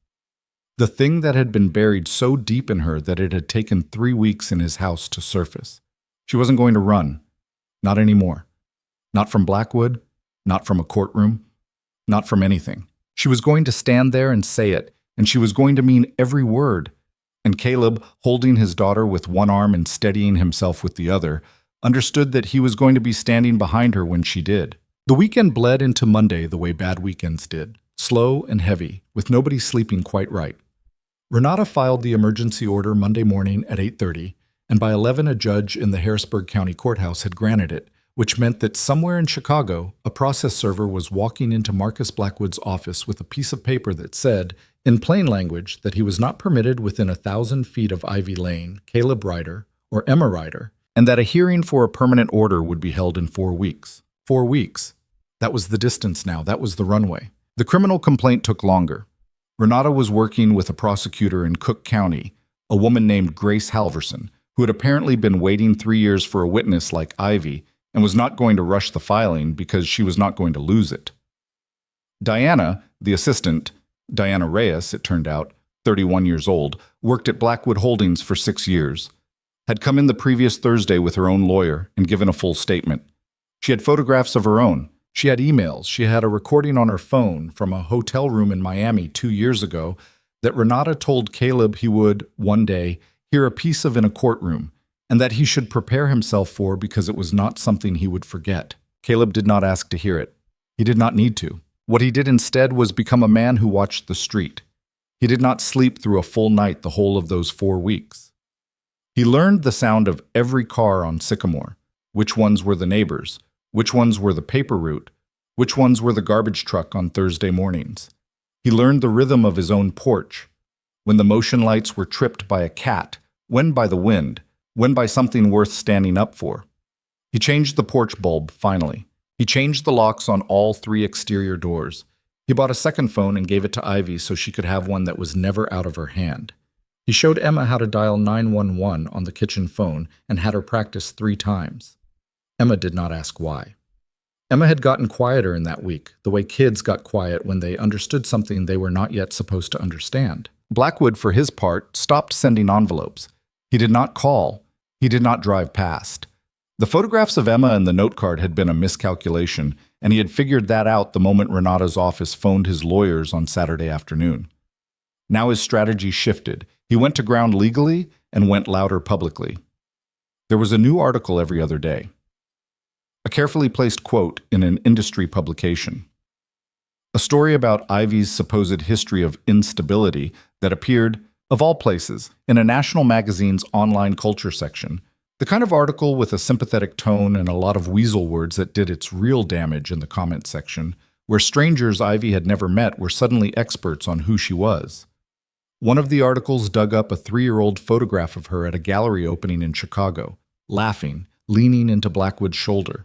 Speaker 1: The thing that had been buried so deep in her that it had taken 3 weeks in his house to surface. She wasn't going to run. Not anymore. Not from Blackwood, not from a courtroom, not from anything. She was going to stand there and say it, and she was going to mean every word. And Caleb, holding his daughter with one arm and steadying himself with the other, understood that he was going to be standing behind her when she did. The weekend bled into Monday the way bad weekends did, slow and heavy, with nobody sleeping quite right. Renata filed the emergency order Monday morning at 8:30, and by 11 a judge in the Harrisburg County Courthouse had granted it, which meant that somewhere in Chicago, a process server was walking into Marcus Blackwood's office with a piece of paper that said, in plain language, that he was not permitted within 1,000 feet of Ivy Lane, Caleb Ryder, or Emma Ryder, and that a hearing for a permanent order would be held in 4 weeks. 4 weeks. That was the distance now. That was the runway. The criminal complaint took longer. Renata was working with a prosecutor in Cook County, a woman named Grace Halverson, who had apparently been waiting 3 years for a witness like Ivy and was not going to rush the filing because she was not going to lose it. Diana, the assistant, Diana Reyes, it turned out, 31 years old, worked at Blackwood Holdings for 6 years, had come in the previous Thursday with her own lawyer and given a full statement. She had photographs of her own. She had emails. She had a recording on her phone from a hotel room in Miami 2 years ago that Renata told Caleb he would, one day, hear a piece of in a courtroom, and that he should prepare himself for because it was not something he would forget. Caleb did not ask to hear it. He did not need to. What he did instead was become a man who watched the street. He did not sleep through a full night the whole of those 4 weeks. He learned the sound of every car on Sycamore, which ones were the neighbors, which ones were the paper route, which ones were the garbage truck on Thursday mornings. He learned the rhythm of his own porch, when the motion lights were tripped by a cat, when by the wind, when by something worth standing up for. He changed the porch bulb, finally. He changed the locks on all 3 exterior doors. He bought a second phone and gave it to Ivy so she could have one that was never out of her hand. He showed Emma how to dial 911 on the kitchen phone and had her practice 3 times. Emma did not ask why. Emma had gotten quieter in that week, the way kids got quiet when they understood something they were not yet supposed to understand. Blackwood, for his part, stopped sending envelopes. He did not call. He did not drive past. The photographs of Emma and the note card had been a miscalculation, and he had figured that out the moment Renata's office phoned his lawyers on Saturday afternoon. Now his strategy shifted. He went to ground legally and went louder publicly. There was a new article every other day. A carefully placed quote in an industry publication. A story about Ivy's supposed history of instability that appeared, of all places, in a national magazine's online culture section. The kind of article with a sympathetic tone and a lot of weasel words that did its real damage in the comment section, where strangers Ivy had never met were suddenly experts on who she was. One of the articles dug up a 3-year-old photograph of her at a gallery opening in Chicago, laughing, leaning into Blackwood's shoulder.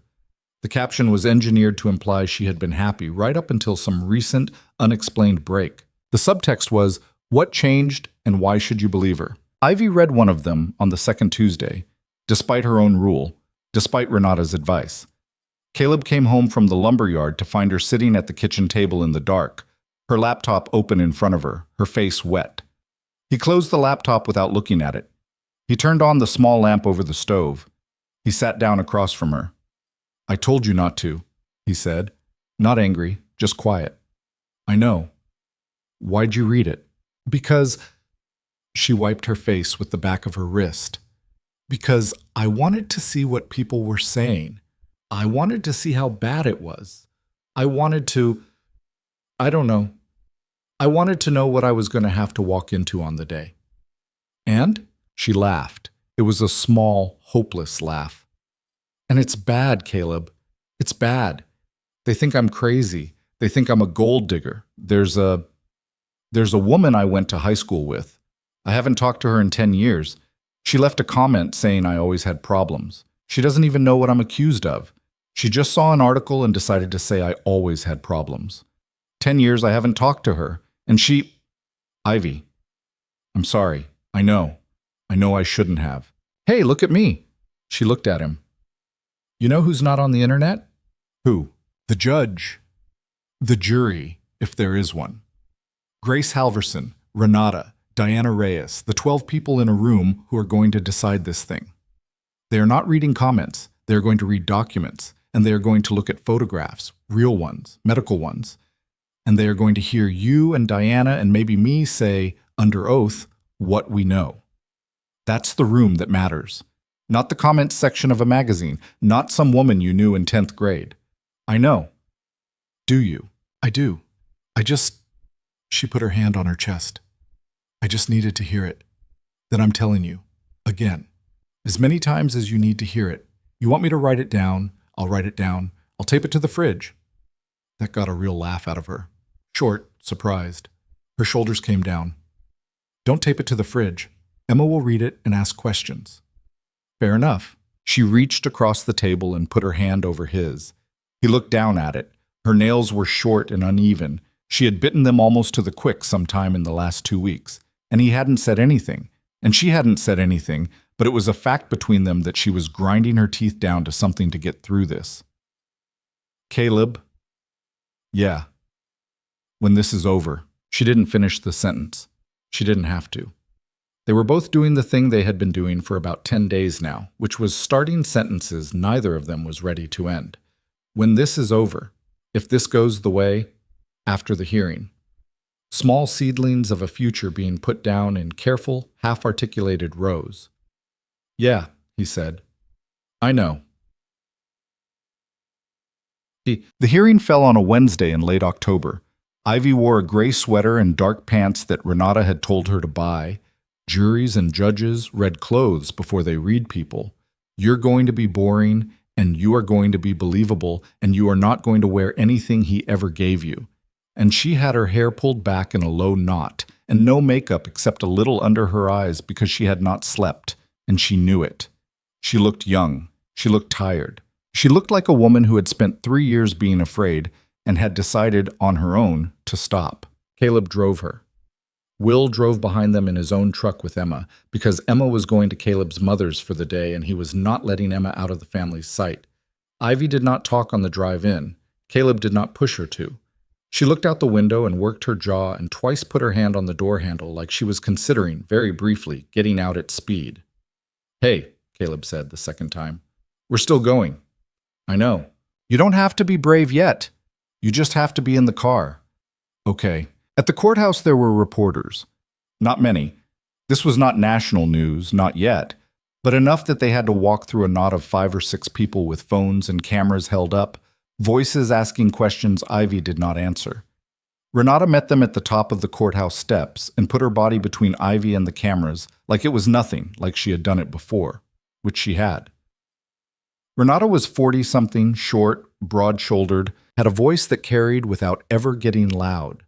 Speaker 1: The caption was engineered to imply she had been happy right up until some recent, unexplained break. The subtext was, "What changed and why should you believe her?" Ivy read one of them on the second Tuesday, despite her own rule, despite Renata's advice. Caleb came home from the lumberyard to find her sitting at the kitchen table in the dark, her laptop open in front of her, her face wet. He closed the laptop without looking at it. He turned on the small lamp over the stove. He sat down across from her. "I told you not to," he said. Not angry, just quiet. "I know." "Why'd you read it?" "Because—" She wiped her face with the back of her wrist. "Because I wanted to see what people were saying. I wanted to see how bad it was. I wanted to, I don't know. I wanted to know what I was going to have to walk into on the day. And she laughed. It was a small, hopeless laugh. And it's bad, Caleb. It's bad. They think I'm crazy. They think I'm a gold digger. There's a woman I went to high school with. I haven't talked to her in 10 years. She left a comment saying I always had problems. She doesn't even know what I'm accused of. She just saw an article and decided to say I always had problems. 10 years I haven't talked to her. And she... Ivy. I'm sorry. I know. I know I shouldn't have. Hey, look at me. She looked at him. You know who's not on the internet? Who? The judge. The jury, if there is one. Grace Halverson, Renata, Diana Reyes, the 12 people in a room who are going to decide this thing. They are not reading comments. They are going to read documents, and they are going to look at photographs, real ones, medical ones, and they are going to hear you and Diana and maybe me say, under oath, what we know. That's the room that matters. Not the comments section of a magazine, not some woman you knew in 10th grade. I know. Do you? I do. She put her hand on her chest. I just needed to hear it. Then I'm telling you, again, as many times as you need to hear it. You want me to write it down? I'll write it down. I'll tape it to the fridge. That got a real laugh out of her. Short, surprised. Her shoulders came down. Don't tape it to the fridge. Emma will read it and ask questions. Fair enough. She reached across the table and put her hand over his. He looked down at it. Her nails were short and uneven. She had bitten them almost to the quick sometime in the last 2 weeks. And he hadn't said anything. And she hadn't said anything, but it was a fact between them that she was grinding her teeth down to something to get through this. Caleb. Yeah. When this is over. She didn't finish the sentence. She didn't have to. They were both doing the thing they had been doing for about 10 days now, which was starting sentences neither of them was ready to end. When this is over, if this goes the way, after the hearing. Small seedlings of a future being put down in careful, half-articulated rows. Yeah, he said. I know. The hearing fell on a Wednesday in late October. Ivy wore a gray sweater and dark pants that Renata had told her to buy. Juries and judges read clothes before they read people. You're going to be boring, and you are going to be believable, and you are not going to wear anything he ever gave you. And she had her hair pulled back in a low knot, and no makeup except a little under her eyes because she had not slept, and she knew it. She looked young. She looked tired. She looked like a woman who had spent 3 years being afraid and had decided on her own to stop. Caleb drove her. Will drove behind them in his own truck with Emma because Emma was going to Caleb's mother's for the day and he was not letting Emma out of the family's sight. Ivy did not talk on the drive in. Caleb did not push her to. She looked out the window and worked her jaw and twice put her hand on the door handle like she was considering, very briefly, getting out at speed. Hey, Caleb said the second time. We're still going. I know. You don't have to be brave yet. You just have to be in the car. Okay. At the courthouse there were reporters. Not many. This was not national news, not yet, but enough that they had to walk through a knot of 5 or 6 people with phones and cameras held up, voices asking questions Ivy did not answer. Renata met them at the top of the courthouse steps and put her body between Ivy and the cameras like it was nothing, like she had done it before, which she had. Renata was 40-something, short, broad-shouldered, had a voice that carried without ever getting loud.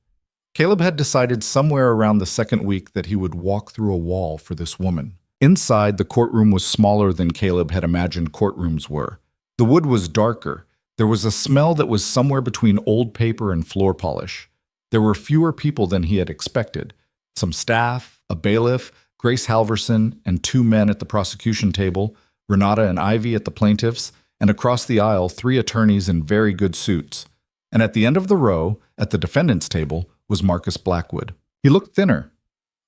Speaker 1: Caleb had decided somewhere around the second week that he would walk through a wall for this woman. Inside, the courtroom was smaller than Caleb had imagined courtrooms were. The wood was darker. There was a smell that was somewhere between old paper and floor polish. There were fewer people than he had expected. Some staff, a bailiff, Grace Halverson, and 2 men at the prosecution table, Renata and Ivy at the plaintiffs, and across the aisle 3 attorneys in very good suits. And at the end of the row, at the defendant's table, was Marcus Blackwood. He looked thinner.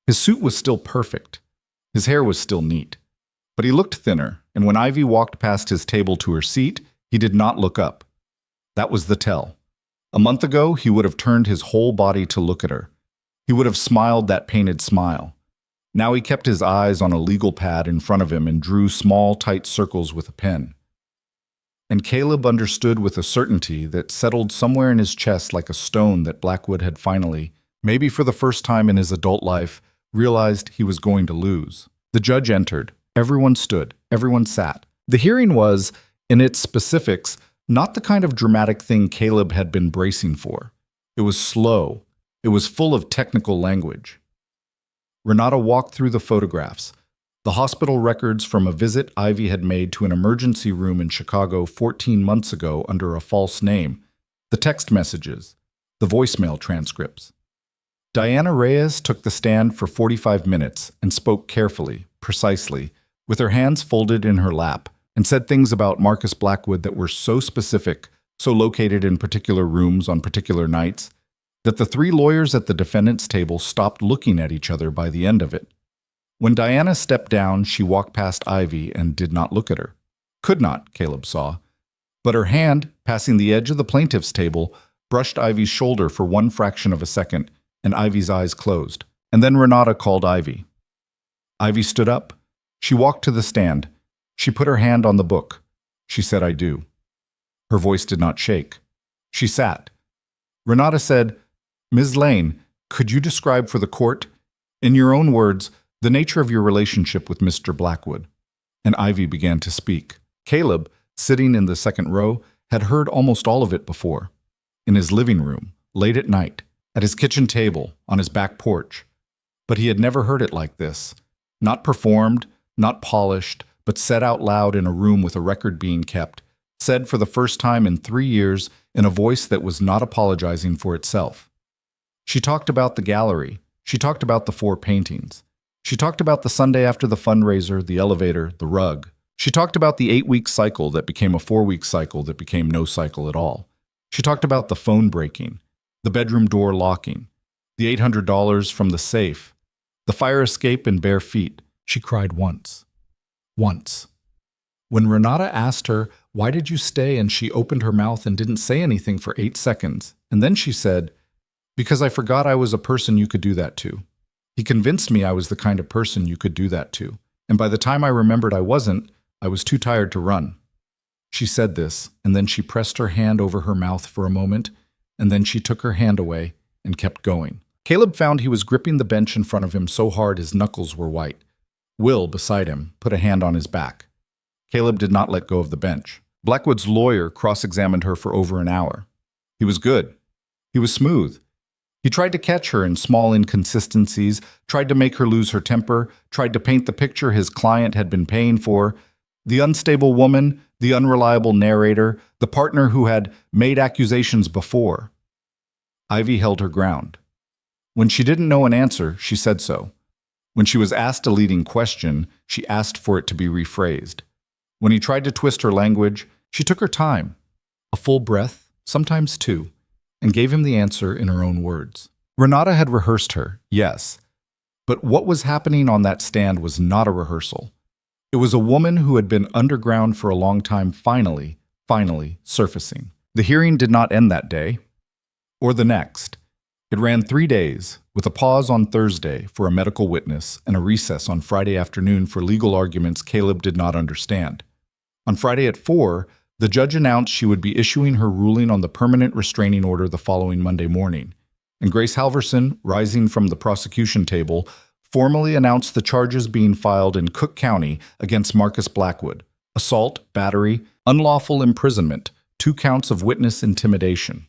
Speaker 1: His suit was still perfect. His hair was still neat. But he looked thinner, and when Ivy walked past his table to her seat, he did not look up. That was the tell. A month ago, he would have turned his whole body to look at her. He would have smiled that painted smile. Now he kept his eyes on a legal pad in front of him and drew small, tight circles with a pen. and Caleb understood with a certainty that settled somewhere in his chest like a stone that Blackwood had finally, maybe for the first time in his adult life, realized he was going to lose. The judge entered. Everyone stood. Everyone sat. The hearing was, in its specifics, not the kind of dramatic thing Caleb had been bracing for. It was slow. It was full of technical language. Renata walked through the photographs, the hospital records from a visit Ivy had made to an emergency room in Chicago 14 months ago under a false name, the text messages, the voicemail transcripts. Diana Reyes took the stand for 45 minutes and spoke carefully, precisely, with her hands folded in her lap, and said things about Marcus Blackwood that were so specific, so located in particular rooms on particular nights, that the three lawyers at the defendant's table stopped looking at each other by the end of it. When Diana stepped down, she walked past Ivy and did not look at her. Could not, Caleb saw. But her hand, passing the edge of the plaintiff's table, brushed Ivy's shoulder for one fraction of a second, and Ivy's eyes closed. And then Renata called Ivy. Ivy stood up. She walked to the stand. She put her hand on the book. She said, "I do." Her voice did not shake. She sat. Renata said, "Ms. Lane, could you describe for the court, in your own words, the nature of your relationship with Mr. Blackwood?" And Ivy began to speak. Caleb, sitting in the second row, had heard almost all of it before. In his living room, late at night, at his kitchen table, on his back porch. But he had never heard it like this. Not performed, not polished, but said out loud in a room with a record being kept, said for the first time in 3 years in a voice that was not apologizing for itself. She talked about the gallery. She talked about the 4 paintings. She talked about the Sunday after the fundraiser, the elevator, the rug. She talked about the 8-week cycle that became a 4-week cycle that became no cycle at all. She talked about the phone breaking, the bedroom door locking, the $800 from the safe, the fire escape in bare feet. She cried once. Once. When Renata asked her, "Why did you stay?" and she opened her mouth and didn't say anything for 8 seconds, and then she said, "Because I forgot I was a person you could do that to. He convinced me I was the kind of person you could do that to. And by the time I remembered I wasn't, I was too tired to run." She said this, and then she pressed her hand over her mouth for a moment, and then she took her hand away and kept going. Caleb found he was gripping the bench in front of him so hard his knuckles were white. Will, beside him, put a hand on his back. Caleb did not let go of the bench. Blackwood's lawyer cross-examined her for over an hour. He was good. He was smooth. He tried to catch her in small inconsistencies, tried to make her lose her temper, tried to paint the picture his client had been paying for. The unstable woman, the unreliable narrator, the partner who had made accusations before. Ivy held her ground. When she didn't know an answer, she said so. When she was asked a leading question, she asked for it to be rephrased. When he tried to twist her language, she took her time, a full breath, sometimes 2, and gave him the answer in her own words. Renata had rehearsed her, yes, but what was happening on that stand was not a rehearsal. It was a woman who had been underground for a long time finally surfacing. The hearing did not end that day, or the next. It ran 3 days, with a pause on Thursday for a medical witness and a recess on Friday afternoon for legal arguments Caleb did not understand. On Friday at 4, the judge announced she would be issuing her ruling on the permanent restraining order the following Monday morning, and Grace Halverson, rising from the prosecution table, formally announced the charges being filed in Cook County against Marcus Blackwood: assault, battery, unlawful imprisonment, 2 counts of witness intimidation.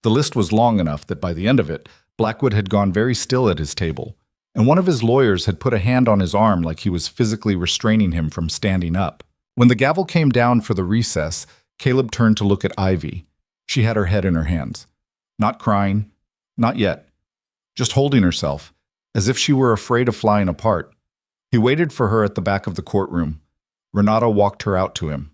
Speaker 1: The list was long enough that by the end of it, Blackwood had gone very still at his table, and one of his lawyers had put a hand on his arm like he was physically restraining him from standing up. When the gavel came down for the recess, Caleb turned to look at Ivy. She had her head in her hands. Not crying, not yet, just holding herself, as if she were afraid of flying apart. He waited for her at the back of the courtroom. Renata walked her out to him.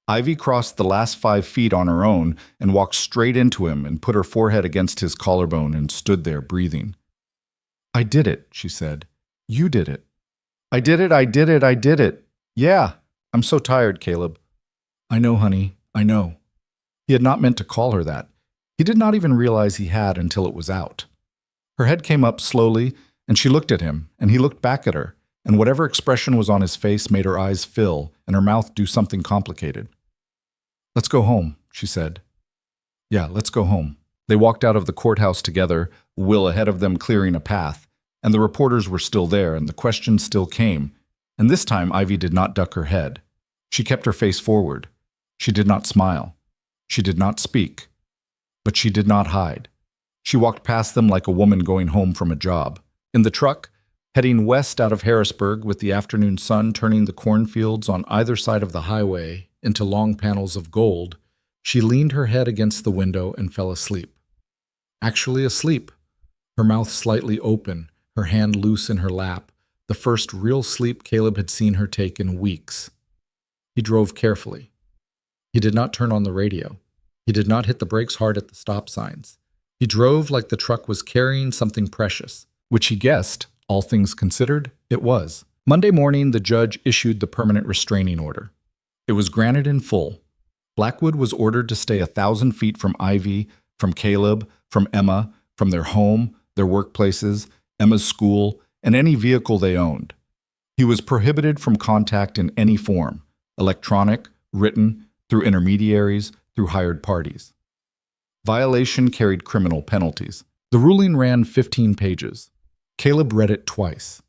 Speaker 1: Ivy crossed the last 5 feet on her own and walked straight into him and put her forehead against his collarbone and stood there breathing. "I did it," she said. "You did it." "I did it, I did it, I did it. Yeah, I'm so tired, Caleb." "I know, honey, I know." He had not meant to call her that. He did not even realize he had until it was out. Her head came up slowly, and she looked at him, and he looked back at her, and whatever expression was on his face made her eyes fill and her mouth do something complicated. Let's go home, she said. Yeah, let's go home. They walked out of the courthouse together, Will ahead of them clearing a path, and the reporters were still there, and the questions still came. And this time Ivy did not duck her head. She kept her face forward. She did not smile. She did not speak. But she did not hide. She walked past them like a woman going home from a job. In the truck, heading west out of Harrisburg with the afternoon sun turning the cornfields on either side of the highway into long panels of gold, she leaned her head against the window and fell asleep. Actually asleep, her mouth slightly open, her hand loose in her lap, the first real sleep Caleb had seen her take in weeks. He drove carefully. He did not turn on the radio. He did not hit the brakes hard at the stop signs. He drove like the truck was carrying something precious, which he guessed, all things considered, it was. Monday morning, the judge issued the permanent restraining order. It was granted in full. Blackwood was ordered to stay 1,000 feet from Ivy, from Caleb, from Emma, from their home, their workplaces, Emma's school, and any vehicle they owned. He was prohibited from contact in any form, electronic, written, through intermediaries, through hired parties. Violation carried criminal penalties. The ruling ran 15 pages. Caleb read it twice.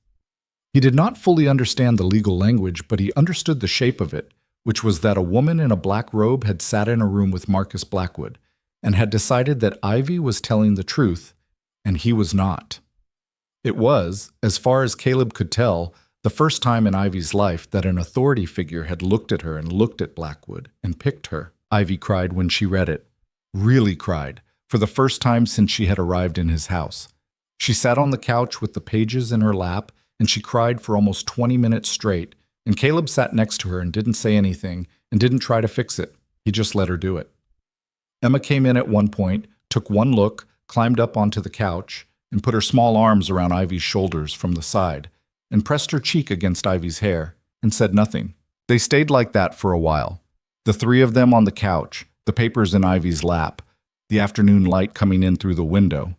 Speaker 1: He did not fully understand the legal language, but he understood the shape of it, which was that a woman in a black robe had sat in a room with Marcus Blackwood and had decided that Ivy was telling the truth, and he was not. It was, as far as Caleb could tell, the first time in Ivy's life that an authority figure had looked at her and looked at Blackwood and picked her. Ivy cried when she read it. Really cried, for the first time since she had arrived in his house. She sat on the couch with the pages in her lap, and she cried for almost 20 minutes straight, and Caleb sat next to her and didn't say anything and didn't try to fix it. He just let her do it. Emma came in at one point, took one look, climbed up onto the couch, and put her small arms around Ivy's shoulders from the side, and pressed her cheek against Ivy's hair, and said nothing. They stayed like that for a while. The three of them on the couch, the papers in Ivy's lap, the afternoon light coming in through the window.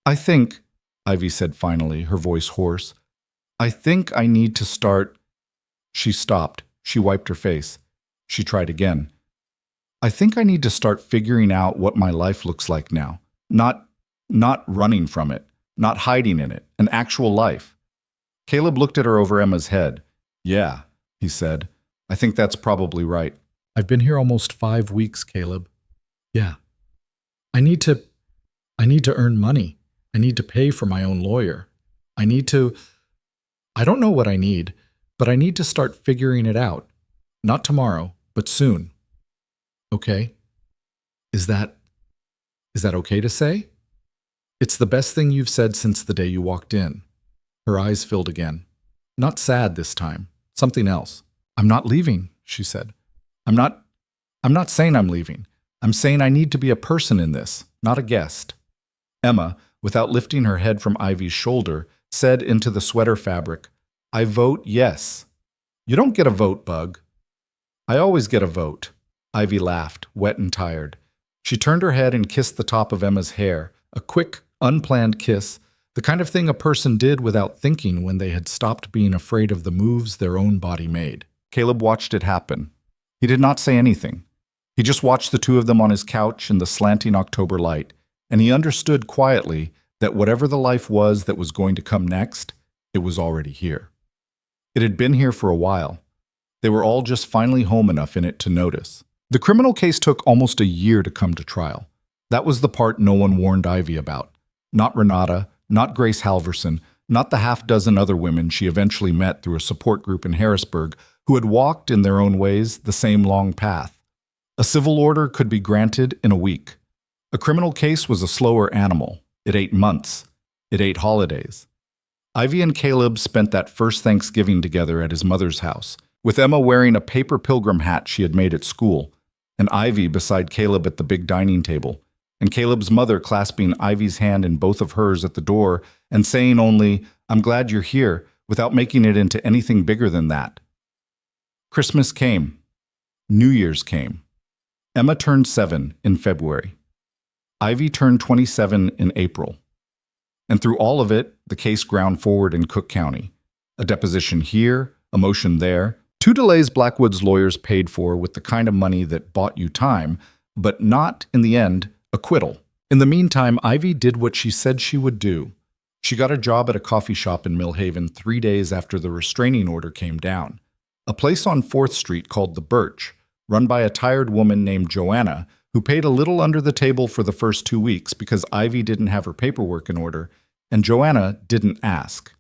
Speaker 1: I think, Ivy said finally, her voice hoarse, I think I need to start. She stopped. She wiped her face. She tried again. I think I need to start figuring out what my life looks like now. Not running from it, not hiding in it, an actual life. Caleb looked at her over Emma's head. Yeah, he said. I think that's probably right. I've been here almost 5 weeks, Caleb. Yeah. I need to earn money. I need to pay for my own lawyer. I don't know what I need, but I need to start figuring it out. Not tomorrow, but soon. Okay? Is that okay to say? It's the best thing you've said since the day you walked in. Her eyes filled again. Not sad this time. Something else. I'm not leaving, she said. I'm not saying I'm leaving. I'm saying I need to be a person in this, not a guest. Emma, without lifting her head from Ivy's shoulder, said into the sweater fabric, I vote yes. You don't get a vote, Bug. I always get a vote. Ivy laughed, wet and tired. She turned her head and kissed the top of Emma's hair, a quick, unplanned kiss, the kind of thing a person did without thinking when they had stopped being afraid of the moves their own body made. Caleb watched it happen. He did not say anything. He just watched the two of them on his couch in the slanting October light, and he understood quietly that whatever the life was that was going to come next, it was already here. It had been here for a while. They were all just finally home enough in it to notice. The criminal case took almost a year to come to trial. That was the part no one warned Ivy about. Not Renata, not Grace Halverson, not the half-dozen other women she eventually met through a support group in Harrisburg who had walked, in their own ways, the same long path. A civil order could be granted in a week. A criminal case was a slower animal. It ate months. It ate holidays. Ivy and Caleb spent that first Thanksgiving together at his mother's house, with Emma wearing a paper pilgrim hat she had made at school, and Ivy beside Caleb at the big dining table, and Caleb's mother clasping Ivy's hand in both of hers at the door and saying only, I'm glad you're here, without making it into anything bigger than that. Christmas came. New Year's came. Emma turned 7 in February. Ivy turned 27 in April. And through all of it, the case ground forward in Cook County. A deposition here, a motion there, 2 delays Blackwood's lawyers paid for with the kind of money that bought you time, but not, in the end, acquittal. In the meantime, Ivy did what she said she would do. She got a job at a coffee shop in Millhaven 3 days after the restraining order came down. A place on 4th Street called The Birch, run by a tired woman named Joanna, who paid a little under the table for the first 2 weeks because Ivy didn't have her paperwork in order, and Joanna didn't ask.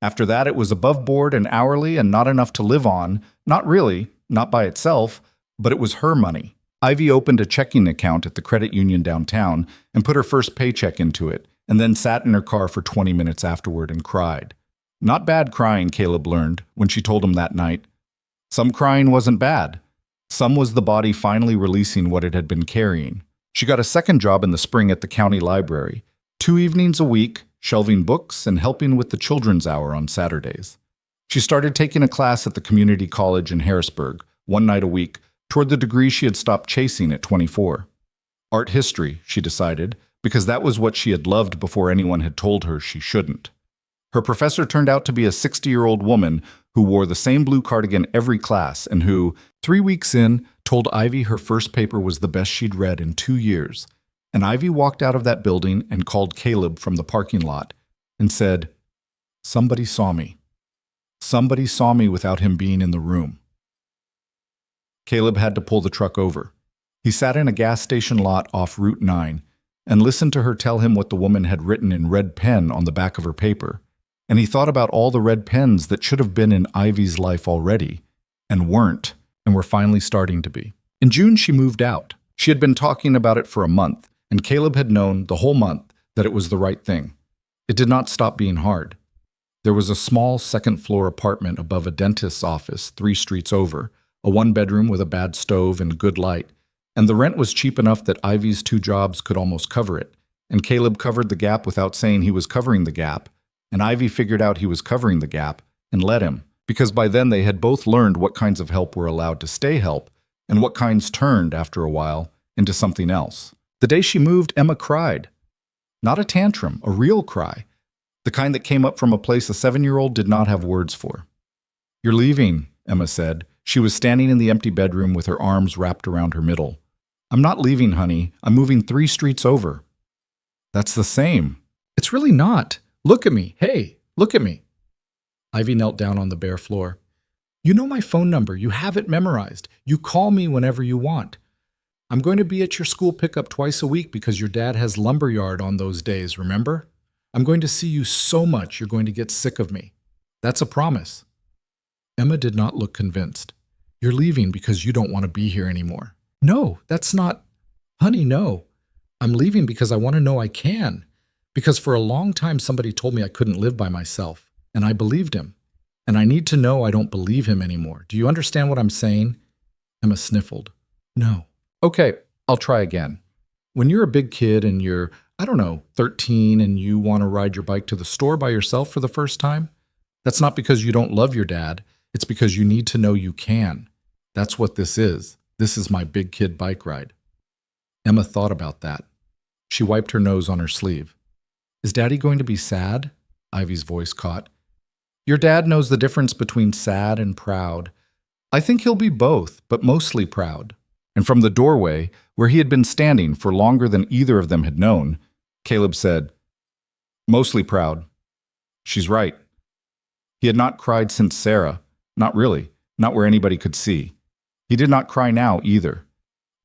Speaker 1: After that, it was above board and hourly and not enough to live on. Not really, not by itself, but it was her money. Ivy opened a checking account at the credit union downtown and put her first paycheck into it, and then sat in her car for 20 minutes afterward and cried. Not bad crying, Caleb learned when she told him that night. Some crying wasn't bad. Some was the body finally releasing what it had been carrying. She got a second job in the spring at the county library, 2 evenings a week, shelving books and helping with the children's hour on Saturdays. She started taking a class at the community college in Harrisburg, 1 night a week, toward the degree she had stopped chasing at 24. Art history, she decided, because that was what she had loved before anyone had told her she shouldn't. Her professor turned out to be a 60-year-old woman who wore the same blue cardigan every class and who, 3 weeks in, told Ivy her first paper was the best she'd read in 2 years. And Ivy walked out of that building and called Caleb from the parking lot and said, "Somebody saw me. Somebody saw me without him being in the room." Caleb had to pull the truck over. He sat in a gas station lot off Route 9 and listened to her tell him what the woman had written in red pen on the back of her paper. And he thought about all the red pens that should have been in Ivy's life already, and weren't, and were finally starting to be. In June, she moved out. She had been talking about it for a month, and Caleb had known the whole month that it was the right thing. It did not stop being hard. There was a small second-floor apartment above a dentist's office 3 streets over, a 1-bedroom with a bad stove and good light, and the rent was cheap enough that Ivy's 2 jobs could almost cover it, and Caleb covered the gap without saying he was covering the gap, and Ivy figured out he was covering the gap and let him, because by then they had both learned what kinds of help were allowed to stay help and what kinds turned, after a while, into something else. The day she moved, Emma cried. Not a tantrum, a real cry, the kind that came up from a place a 7-year-old did not have words for. "You're leaving," Emma said. She was standing in the empty bedroom with her arms wrapped around her middle. "I'm not leaving, honey. I'm moving 3 streets over." "That's the same." "It's really not. Look at me. Hey, look at me." Ivy knelt down on the bare floor. "You know my phone number. You have it memorized. You call me whenever you want. I'm going to be at your school pickup twice a week because your dad has lumberyard on those days, remember? I'm going to see you so much you're going to get sick of me. That's a promise." Emma did not look convinced. "You're leaving because you don't want to be here anymore." "No, that's not—" "Honey, no. I'm leaving because I want to know I can. Because for a long time somebody told me I couldn't live by myself, and I believed him. And I need to know I don't believe him anymore. Do you understand what I'm saying?" Emma sniffled. "No." "Okay, I'll try again. When you're a big kid and you're, 13 and you want to ride your bike to the store by yourself for the first time, that's not because you don't love your dad. It's because you need to know you can. That's what this is. This is my big kid bike ride." Emma thought about that. She wiped her nose on her sleeve. "Is Daddy going to be sad?" Ivy's voice caught. "Your dad knows the difference between sad and proud. I think he'll be both, but mostly proud." And from the doorway, where he had been standing for longer than either of them had known, Caleb said, "Mostly proud. She's right." He had not cried since Sarah. Not really. Not where anybody could see. He did not cry now either.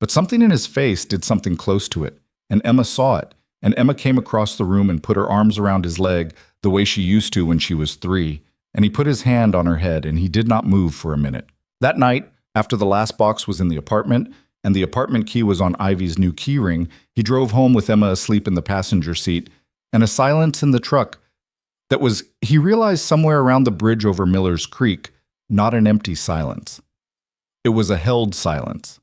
Speaker 1: But something in his face did something close to it, and Emma saw it, and Emma came across the room and put her arms around his leg the way she used to when she was 3, and he put his hand on her head and he did not move for a minute. That night, after the last box was in the apartment, and the apartment key was on Ivy's new key ring, he drove home with Emma asleep in the passenger seat, and a silence in the truck that was, he realized, somewhere around the bridge over Miller's Creek, not an empty silence. It was a held silence.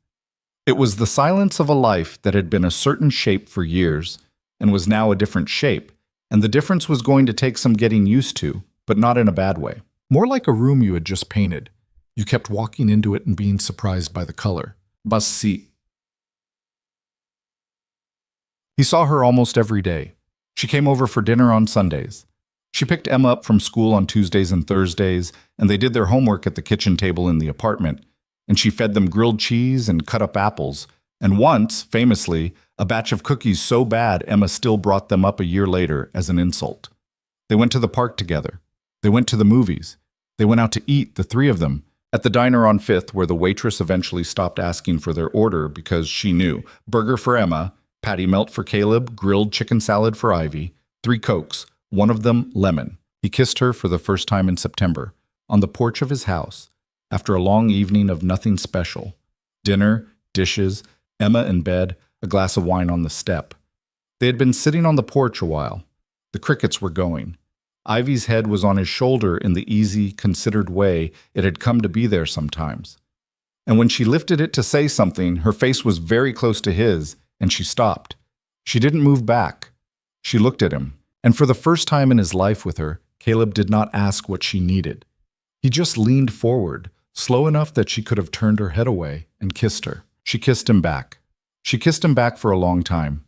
Speaker 1: It was the silence of a life that had been a certain shape for years, and was now a different shape, and the difference was going to take some getting used to, but not in a bad way. More like a room you had just painted. You kept walking into it and being surprised by the color. Bus seat. He saw her almost every day. She came over for dinner on Sundays. She picked Emma up from school on Tuesdays and Thursdays, and they did their homework at the kitchen table in the apartment, and she fed them grilled cheese and cut up apples, and once, famously, a batch of cookies so bad Emma still brought them up a year later as an insult. They went to the park together. They went to the movies. They went out to eat, the three of them, at the diner on 5th, where the waitress eventually stopped asking for their order because she knew burger for Emma, patty melt for Caleb, grilled chicken salad for Ivy, 3 Cokes, one of them lemon. He kissed her for the first time in September, on the porch of his house, after a long evening of nothing special. Dinner, dishes, Emma in bed, a glass of wine on the step. They had been sitting on the porch a while. The crickets were going. Ivy's head was on his shoulder in the easy, considered way it had come to be there sometimes. And when she lifted it to say something, her face was very close to his, and she stopped. She didn't move back. She looked at him, and for the first time in his life with her, Caleb did not ask what she needed. He just leaned forward, slow enough that she could have turned her head away, and kissed her. She kissed him back. She kissed him back for a long time.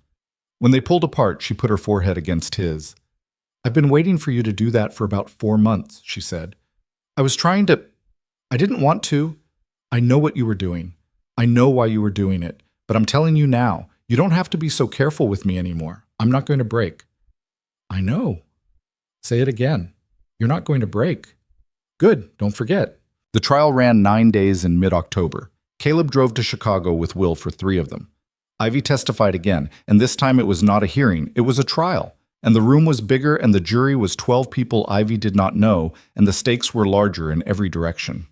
Speaker 1: When they pulled apart, she put her forehead against his. "I've been waiting for you to do that for about 4 months," she said. "I didn't want to. I know what you were doing. I know why you were doing it. But I'm telling you now, you don't have to be so careful with me anymore. I'm not going to break." "I know." "Say it again. You're not going to break." "Good, don't forget." The trial ran 9 days in mid-October. Caleb drove to Chicago with Will for 3 of them. Ivy testified again, and this time it was not a hearing, it was a trial. And the room was bigger, and the jury was 12 people Ivy did not know, and the stakes were larger in every direction.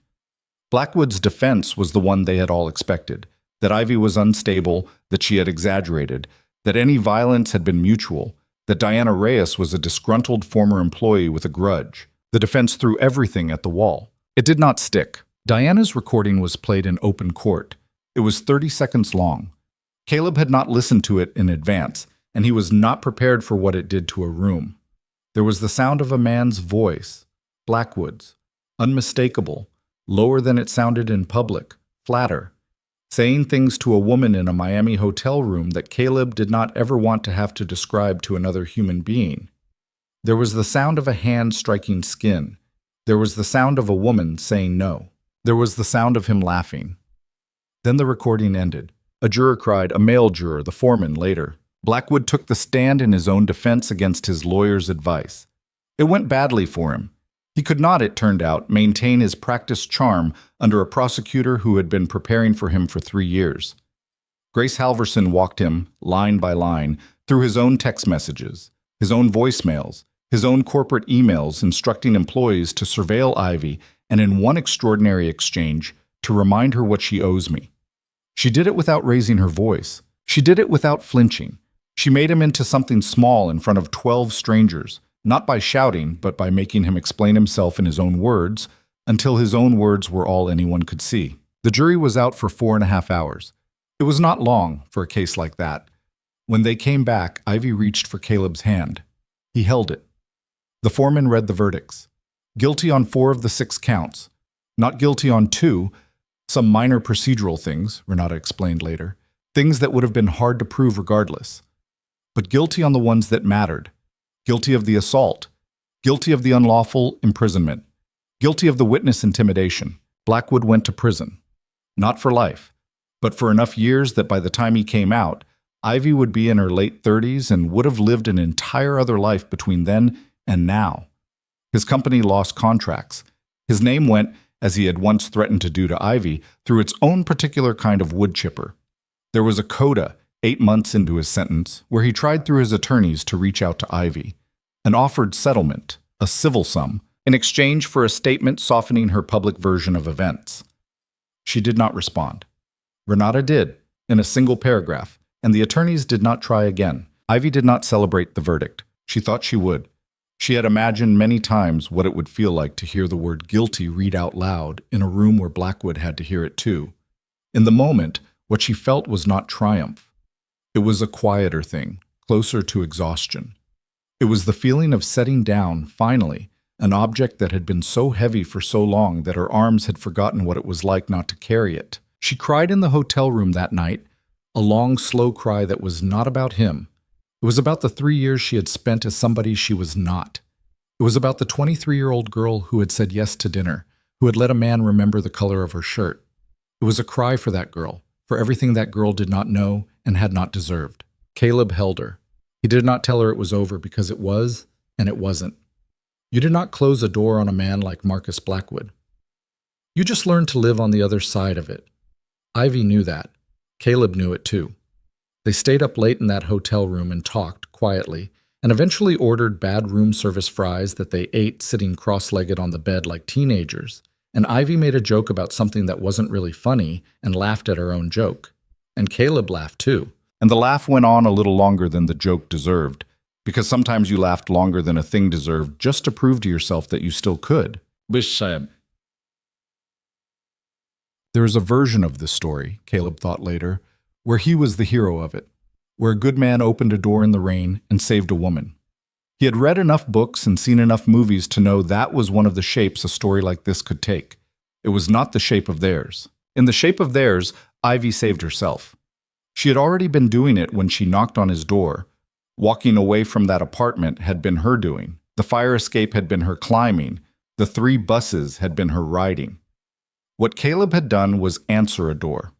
Speaker 1: Blackwood's defense was the one they had all expected, that Ivy was unstable, that she had exaggerated, that any violence had been mutual, that Diana Reyes was a disgruntled former employee with a grudge. The defense threw everything at the wall. It did not stick. Diana's recording was played in open court. It was 30 seconds long. Caleb had not listened to it in advance, and he was not prepared for what it did to a room. There was the sound of a man's voice, Blackwood's, unmistakable, lower than it sounded in public, flatter, saying things to a woman in a Miami hotel room that Caleb did not ever want to have to describe to another human being. There was the sound of a hand striking skin. There was the sound of a woman saying no. There was the sound of him laughing. Then the recording ended. A juror cried, a male juror, the foreman, later. Blackwood took the stand in his own defense against his lawyer's advice. It went badly for him. He could not, it turned out, maintain his practiced charm under a prosecutor who had been preparing for him for 3 years. Grace Halverson walked him, line by line, through his own text messages, his own voicemails, his own corporate emails instructing employees to surveil Ivy, and in one extraordinary exchange, to remind her what she owes me. She did it without raising her voice. She did it without flinching. She made him into something small in front of 12 strangers, not by shouting, but by making him explain himself in his own words, until his own words were all anyone could see. The jury was out for 4.5 hours. It was not long for a case like that. When they came back, Ivy reached for Caleb's hand. He held it. The foreman read the verdicts. Guilty on 4 of the 6 counts. Not guilty on 2, some minor procedural things, Renata explained later, things that would have been hard to prove regardless. But guilty on the ones that mattered. Guilty of the assault. Guilty of the unlawful imprisonment. Guilty of the witness intimidation. Blackwood went to prison. Not for life, but for enough years that by the time he came out, Ivy would be in her late 30s and would have lived an entire other life between then and now. His company lost contracts. His name went, as he had once threatened to do to Ivy, through its own particular kind of wood chipper. There was a coda 8 months into his sentence where he tried through his attorneys to reach out to Ivy, an offered settlement, a civil sum, in exchange for a statement softening her public version of events. She did not respond. Renata did, in a single paragraph, and the attorneys did not try again. Ivy did not celebrate the verdict. She thought she would. She had imagined many times what it would feel like to hear the word guilty read out loud in a room where Blackwood had to hear it too. In the moment, what she felt was not triumph. It was a quieter thing, closer to exhaustion. It was the feeling of setting down, finally, an object that had been so heavy for so long that her arms had forgotten what it was like not to carry it. She cried in the hotel room that night, a long, slow cry that was not about him. It was about the 3 years she had spent as somebody she was not. It was about the 23-year-old girl who had said yes to dinner, who had let a man remember the color of her shirt. It was a cry for that girl, for everything that girl did not know and had not deserved. Caleb held her. He did not tell her it was over because it was, and it wasn't. You did not close a door on a man like Marcus Blackwood. You just learned to live on the other side of it. Ivy knew that. Caleb knew it too. They stayed up late in that hotel room and talked quietly, and eventually ordered bad room service fries that they ate sitting cross-legged on the bed like teenagers. And Ivy made a joke about something that wasn't really funny and laughed at her own joke. And Caleb laughed too. And the laugh went on a little longer than the joke deserved, because sometimes you laughed longer than a thing deserved just to prove to yourself that you still could. There is a version of this story, Caleb thought later, where he was the hero of it, where a good man opened a door in the rain and saved a woman. He had read enough books and seen enough movies to know that was one of the shapes a story like this could take. It was not the shape of theirs. In the shape of theirs, Ivy saved herself. She had already been doing it when she knocked on his door. Walking away from that apartment had been her doing. The fire escape had been her climbing. The 3 buses had been her riding. What Caleb had done was answer a door.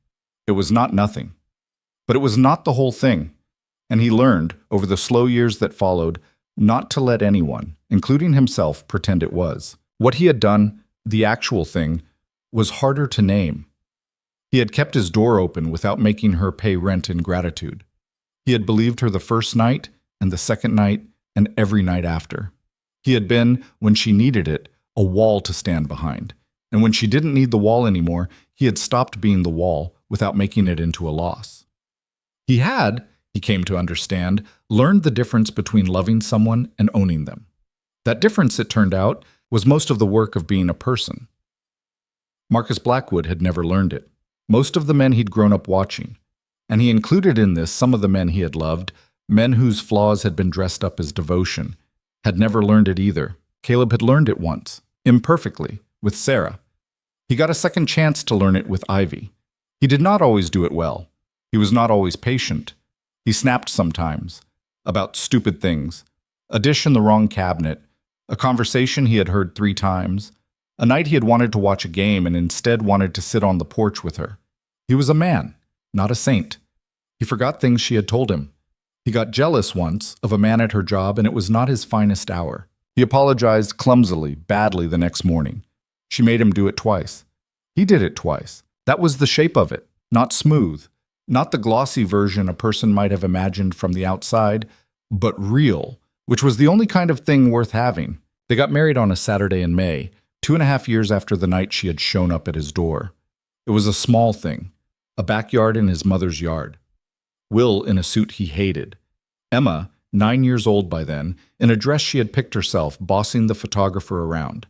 Speaker 1: It was not nothing. But it was not the whole thing. And he learned, over the slow years that followed, not to let anyone, including himself, pretend it was. What he had done, the actual thing, was harder to name. He had kept his door open without making her pay rent in gratitude. He had believed her the first night, and the second night, and every night after. He had been, when she needed it, a wall to stand behind. And when she didn't need the wall anymore, he had stopped being the wall without making it into a loss. He had, he came to understand, learned the difference between loving someone and owning them. That difference, it turned out, was most of the work of being a person. Marcus Blackwood had never learned it. Most of the men he'd grown up watching. And he included in this some of the men he had loved, men whose flaws had been dressed up as devotion, had never learned it either. Caleb had learned it once, imperfectly, with Sarah. He got a second chance to learn it with Ivy. He did not always do it well. He was not always patient. He snapped sometimes, about stupid things, a dish in the wrong cabinet, a conversation he had heard 3 times, a night he had wanted to watch a game and instead wanted to sit on the porch with her. He was a man, not a saint. He forgot things she had told him. He got jealous once of a man at her job, and it was not his finest hour. He apologized clumsily, badly the next morning. She made him do it twice. He did it twice. That was the shape of it, not smooth, not the glossy version a person might have imagined from the outside, but real, which was the only kind of thing worth having. They got married on a Saturday in May, 2.5 years after the night she had shown up at his door. It was a small thing, a backyard in his mother's yard. Will in a suit he hated. Emma, 9 years old by then, in a dress she had picked herself, bossing the photographer around.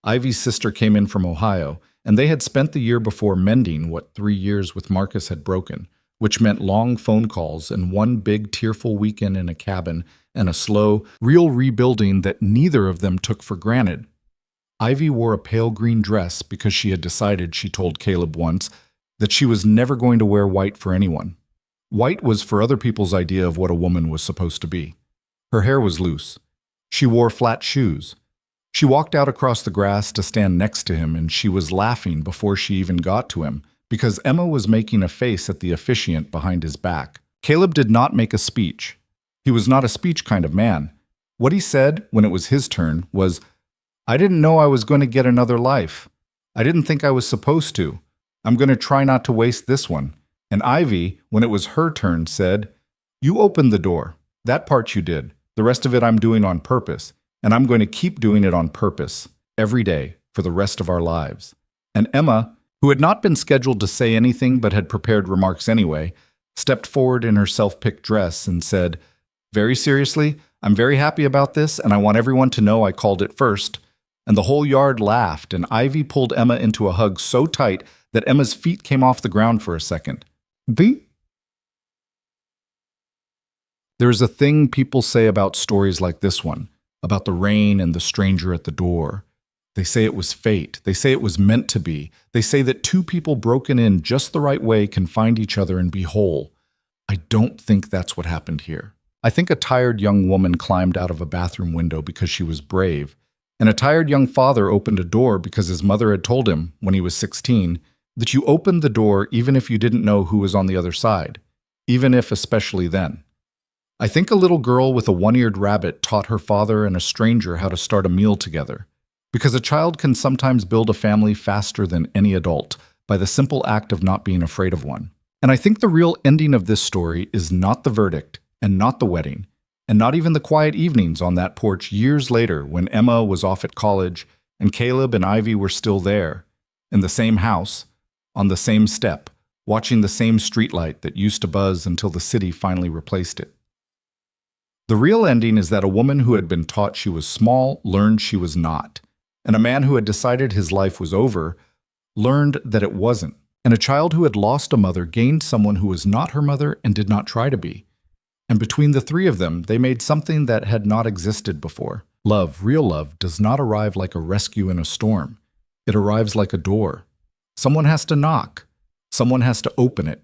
Speaker 1: Ivy's sister came in from Ohio, and they had spent the year before mending what 3 years with Marcus had broken, which meant long phone calls and one big tearful weekend in a cabin and a slow, real rebuilding that neither of them took for granted. Ivy wore a pale green dress because she had decided, she told Caleb once, that she was never going to wear white for anyone. White was for other people's idea of what a woman was supposed to be. Her hair was loose. She wore flat shoes. She walked out across the grass to stand next to him, and she was laughing before she even got to him because Emma was making a face at the officiant behind his back. Caleb did not make a speech. He was not a speech kind of man. What he said, when it was his turn, was, "I didn't know I was going to get another life. I didn't think I was supposed to. I'm going to try not to waste this one." And Ivy, when it was her turn, said, "You opened the door. That part you did. The rest of it I'm doing on purpose. And I'm going to keep doing it on purpose, every day, for the rest of our lives." And Emma, who had not been scheduled to say anything but had prepared remarks anyway, stepped forward in her self-picked dress and said, "Very seriously, I'm very happy about this, and I want everyone to know I called it first." And the whole yard laughed, and Ivy pulled Emma into a hug so tight that Emma's feet came off the ground for a second. There is a thing people say about stories like this one, about the rain and the stranger at the door. They say it was fate. They say it was meant to be. They say that 2 people broken in just the right way can find each other and be whole. I don't think that's what happened here. I think a tired young woman climbed out of a bathroom window because she was brave, and a tired young father opened a door because his mother had told him, when he was 16, that you opened the door even if you didn't know who was on the other side, even if especially then. I think a little girl with a one-eared rabbit taught her father and a stranger how to start a meal together, because a child can sometimes build a family faster than any adult by the simple act of not being afraid of one. And I think the real ending of this story is not the verdict, and not the wedding, and not even the quiet evenings on that porch years later when Emma was off at college and Caleb and Ivy were still there, in the same house, on the same step, watching the same streetlight that used to buzz until the city finally replaced it. The real ending is that a woman who had been taught she was small learned she was not, and a man who had decided his life was over learned that it wasn't, and a child who had lost a mother gained someone who was not her mother and did not try to be. And between the three of them, they made something that had not existed before. Love, real love, does not arrive like a rescue in a storm. It arrives like a door. Someone has to knock. Someone has to open it.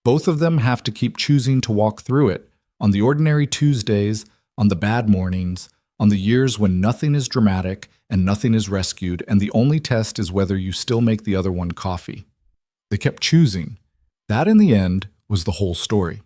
Speaker 1: Both of them have to keep choosing to walk through it, on the ordinary Tuesdays, on the bad mornings, on the years when nothing is dramatic and nothing is rescued, and the only test is whether you still make the other one coffee. They kept choosing. That, in the end, was the whole story.